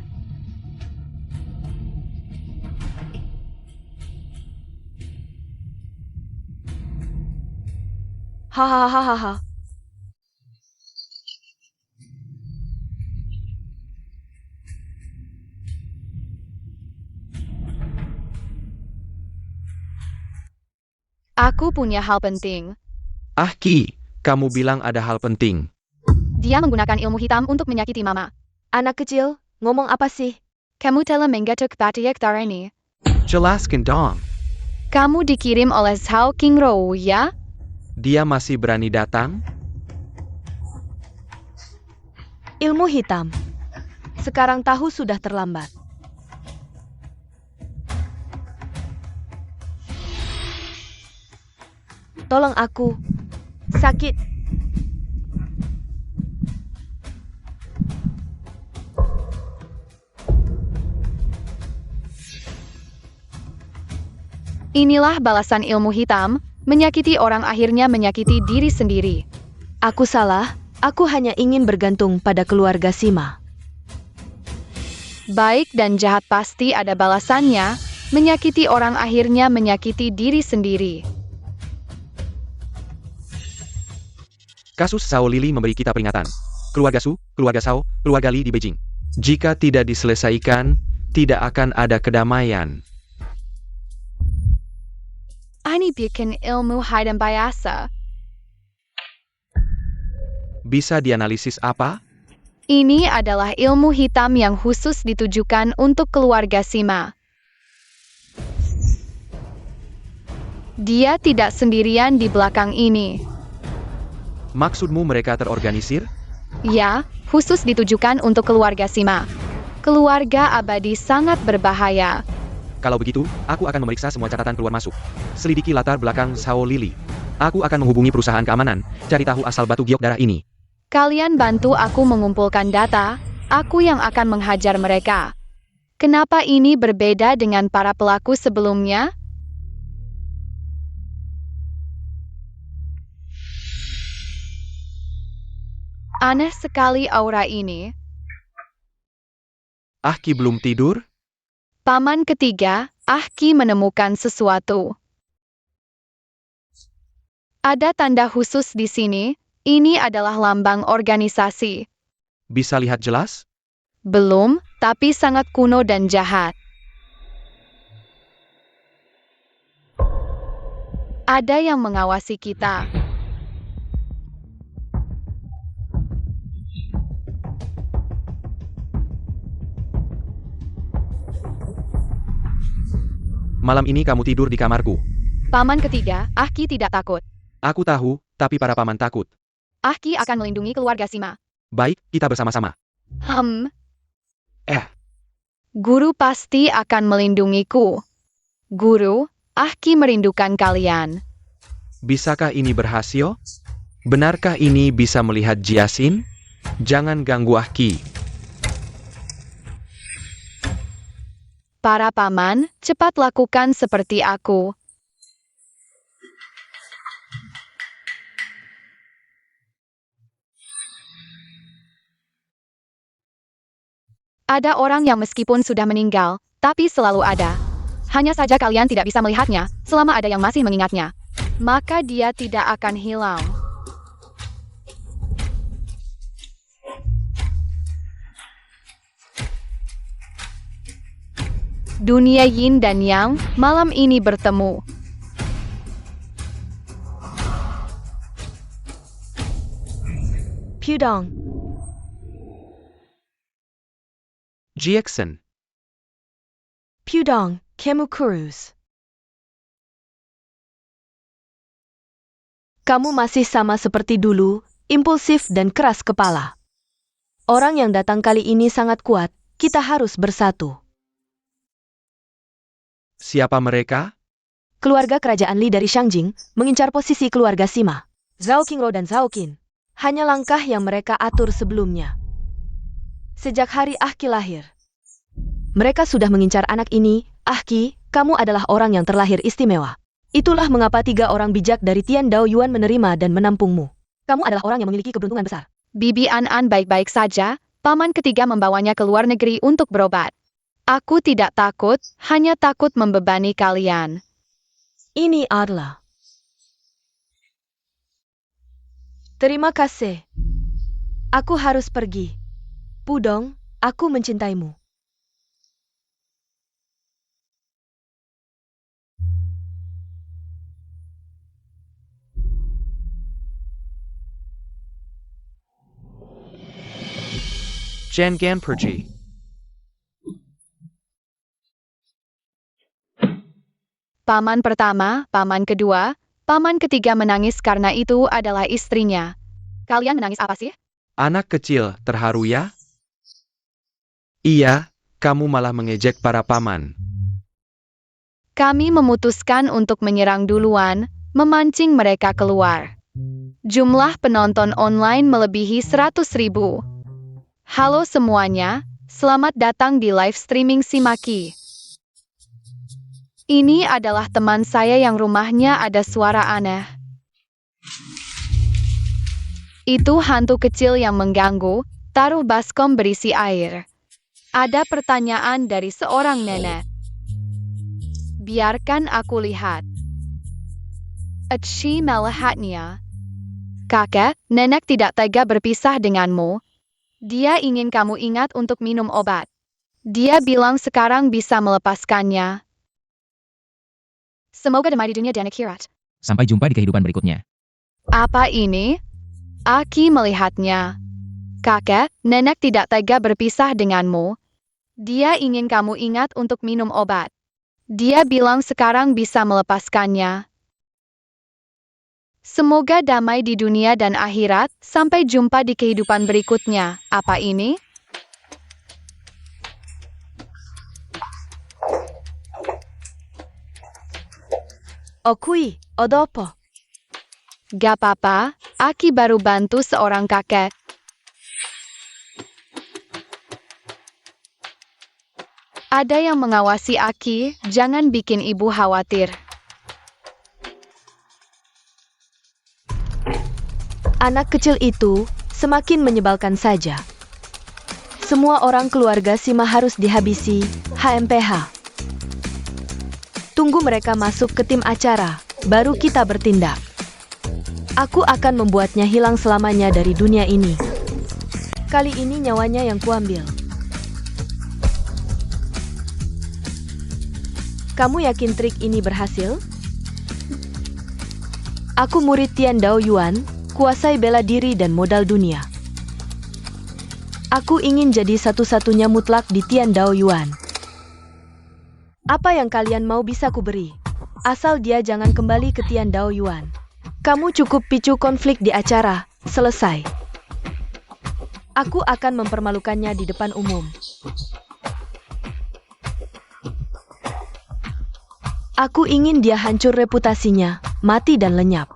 Hahaha. Aku punya hal penting. Ki, kamu bilang ada hal penting. Dia menggunakan ilmu hitam untuk menyakiti mama. Anak kecil, ngomong apa sih? Kamu telah menggetuk batiak ini. Jelaskan dong. Kamu dikirim oleh Zhao Qingrou, ya? Dia masih berani datang? Ilmu hitam. Sekarang tahu sudah terlambat. Tolong aku. Sakit. Inilah balasan ilmu hitam, menyakiti orang akhirnya menyakiti diri sendiri. Aku salah, aku hanya ingin bergantung pada keluarga Sima. Baik dan jahat pasti ada balasannya, menyakiti orang akhirnya menyakiti diri sendiri. Kasus Sao Lili memberi kita peringatan. Keluarga Su, keluarga Sao, keluarga Li di Beijing. Jika tidak diselesaikan, tidak akan ada kedamaian. Ini bikin ilmu hitam biasa. Bisa dianalisis apa? Ini adalah ilmu hitam yang khusus ditujukan untuk keluarga Sima. Dia tidak sendirian di belakang ini. Maksudmu mereka terorganisir? Ya, khusus ditujukan untuk keluarga Sima. Keluarga abadi sangat berbahaya. Kalau begitu, aku akan memeriksa semua catatan keluar masuk. Selidiki latar belakang Sao Lili. Aku akan menghubungi perusahaan keamanan, cari tahu asal batu giok darah ini. Kalian bantu aku mengumpulkan data, aku yang akan menghajar mereka. Kenapa ini berbeda dengan para pelaku sebelumnya? Aneh sekali aura ini. Ahki belum tidur? Paman ketiga, Ahki menemukan sesuatu. Ada tanda khusus di sini, ini adalah lambang organisasi. Bisa lihat jelas? Belum, tapi sangat kuno dan jahat. Ada yang mengawasi kita. Malam ini kamu tidur di kamarku. Paman ketiga, Ahki tidak takut. Aku tahu, tapi para paman takut. Ahki akan melindungi keluarga Sima. Baik, kita bersama-sama. Guru pasti akan melindungiku. Guru, Ahki merindukan kalian. Bisakah ini berhasil? Benarkah ini bisa melihat Jiasin? Jangan ganggu Ahki. Para paman, cepat lakukan seperti aku. Ada orang yang meskipun sudah meninggal, tapi selalu ada. Hanya saja kalian tidak bisa melihatnya, selama ada yang masih mengingatnya. Maka dia tidak akan hilang. Dunia Yin dan Yang, malam ini bertemu. Pudong, Jackson. Pudong, Kemukurus. Kamu masih sama seperti dulu, impulsif dan keras kepala. Orang yang datang kali ini sangat kuat, kita harus bersatu. Siapa mereka? Keluarga kerajaan Li dari Shangjing mengincar posisi keluarga Sima. Zhao Qingro dan Zhao Qin. Hanya langkah yang mereka atur sebelumnya. Sejak hari Ahki lahir. Mereka sudah mengincar anak ini. Ahki, kamu adalah orang yang terlahir istimewa. Itulah mengapa 3 orang bijak dari Tian Dao Yuan menerima dan menampungmu. Kamu adalah orang yang memiliki keberuntungan besar. Bibi An baik-baik saja, paman ketiga membawanya ke luar negeri untuk berobat. Aku tidak takut, hanya takut membebani kalian. Ini adalah. Terima kasih. Aku harus pergi. Pudong, aku mencintaimu. Chen Gan pergi. Paman pertama, paman kedua, paman ketiga menangis karena itu adalah istrinya. Kalian menangis apa sih? Anak kecil, terharu ya? Iya, kamu malah mengejek para paman. Kami memutuskan untuk menyerang duluan, memancing mereka keluar. Jumlah penonton online melebihi 100.000. Halo semuanya, selamat datang di live streaming Simaki. Ini adalah teman saya yang rumahnya ada suara aneh. Itu hantu kecil yang mengganggu, taruh baskom berisi air. Ada pertanyaan dari seorang nenek. Biarkan aku lihat. Aci melihatnya. Kakek, nenek tidak tega berpisah denganmu. Dia ingin kamu ingat untuk minum obat. Dia bilang sekarang bisa melepaskannya. Semoga damai di dunia dan akhirat. Sampai jumpa di kehidupan berikutnya. Apa ini? Aki melihatnya. Kakek, nenek tidak tega berpisah denganmu. Dia ingin kamu ingat untuk minum obat. Dia bilang sekarang bisa melepaskannya. Semoga damai di dunia dan akhirat. Sampai jumpa di kehidupan berikutnya. Apa ini? Okui, odopo. Gak apa-apa, Aki baru bantu seorang kakek. Ada yang mengawasi Aki, jangan bikin ibu khawatir. Anak kecil itu semakin menyebalkan saja. Semua orang keluarga Sima harus dihabisi, HMPH. Tunggu mereka masuk ke tim acara, baru kita bertindak. Aku akan membuatnya hilang selamanya dari dunia ini. Kali ini nyawanya yang kuambil. Kamu yakin trik ini berhasil? Aku murid Tian Dao Yuan, kuasai bela diri dan modal dunia. Aku ingin jadi satu-satunya mutlak di Tian Dao Yuan. Apa yang kalian mau bisa kuberi? Asal dia jangan kembali ke Tian Dao Yuan. Kamu cukup picu konflik di acara, selesai. Aku akan mempermalukannya di depan umum. Aku ingin dia hancur reputasinya, mati dan lenyap.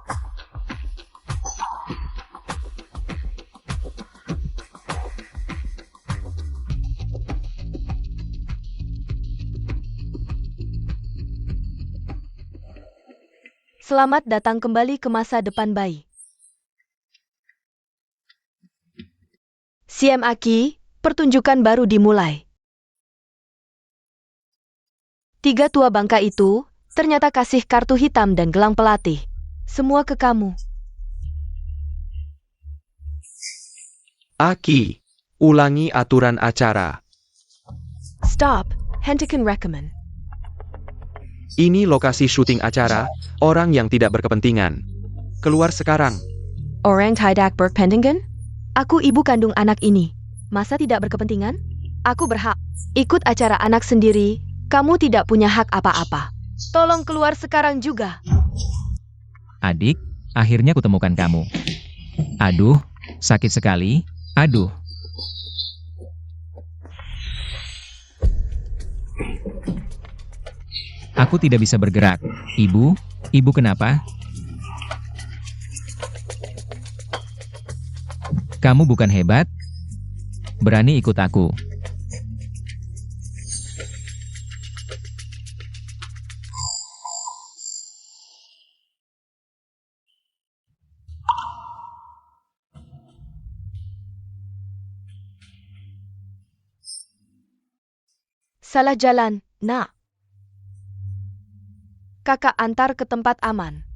Selamat datang kembali ke masa depan bayi. CM Aki, pertunjukan baru dimulai. 3 tua bangka itu ternyata kasih kartu hitam dan gelang pelatih. Semua ke kamu. Aki, ulangi aturan acara. Stop, hentikan rekaman. Ini lokasi syuting acara, orang yang tidak berkepentingan. Keluar sekarang. Orang tidak berkepentingan? Aku ibu kandung anak ini. Masa tidak berkepentingan? Aku berhak ikut acara anak sendiri. Kamu tidak punya hak apa-apa. Tolong keluar sekarang juga. Adik, akhirnya kutemukan kamu. Aduh, sakit sekali. Aduh. Aku tidak bisa bergerak. Ibu kenapa? Kamu bukan hebat? Berani ikut aku. Salah jalan, nak. Kakak antar ke tempat aman.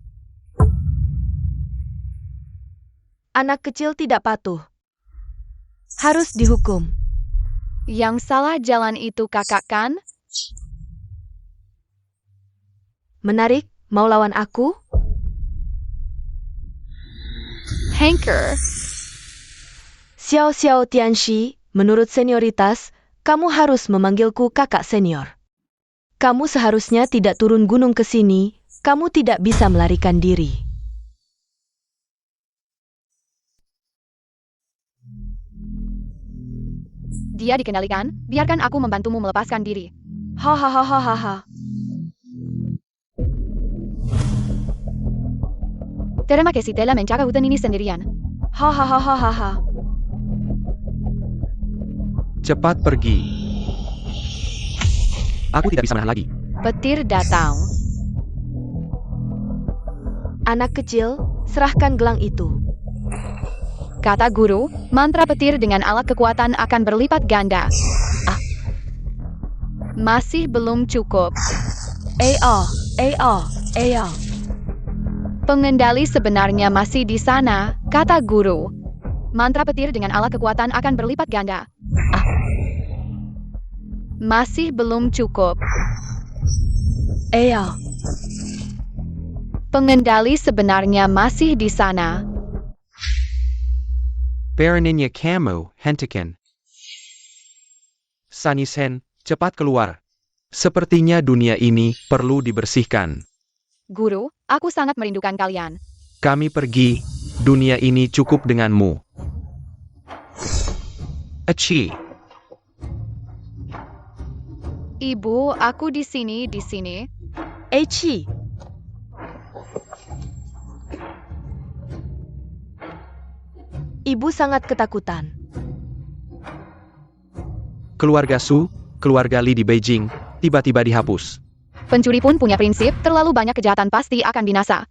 Anak kecil tidak patuh. Harus dihukum. Yang salah jalan itu kakak kan? Menarik, mau lawan aku? Hanker, Xiao Xiao Tianxi, menurut senioritas, kamu harus memanggilku kakak senior. Kamu seharusnya tidak turun gunung ke sini, kamu tidak bisa melarikan diri. dia dikendalikan, biarkan aku membantumu melepaskan diri. Hahaha. Terima kasih telah mencari hutan ini sendirian. Hahaha. Cepat pergi. Aku tidak bisa menahan lagi. Petir datang. Anak kecil, serahkan gelang itu. Kata guru, mantra petir dengan alat kekuatan akan berlipat ganda. Masih belum cukup. Pengendali sebenarnya masih di sana, kata guru. Mantra petir dengan alat kekuatan akan berlipat ganda. Masih belum cukup. Pengendali sebenarnya masih di sana. Baroninnya kamu, hentikan. Sanisen, cepat keluar. Sepertinya dunia ini perlu dibersihkan. Guru, aku sangat merindukan kalian. Kami pergi, dunia ini cukup denganmu. Aci. Ibu, aku di sini. Eichi. Ibu sangat ketakutan. Keluarga Su, keluarga Li di Beijing, tiba-tiba dihapus. Pencuri pun punya prinsip, terlalu banyak kejahatan pasti akan binasa.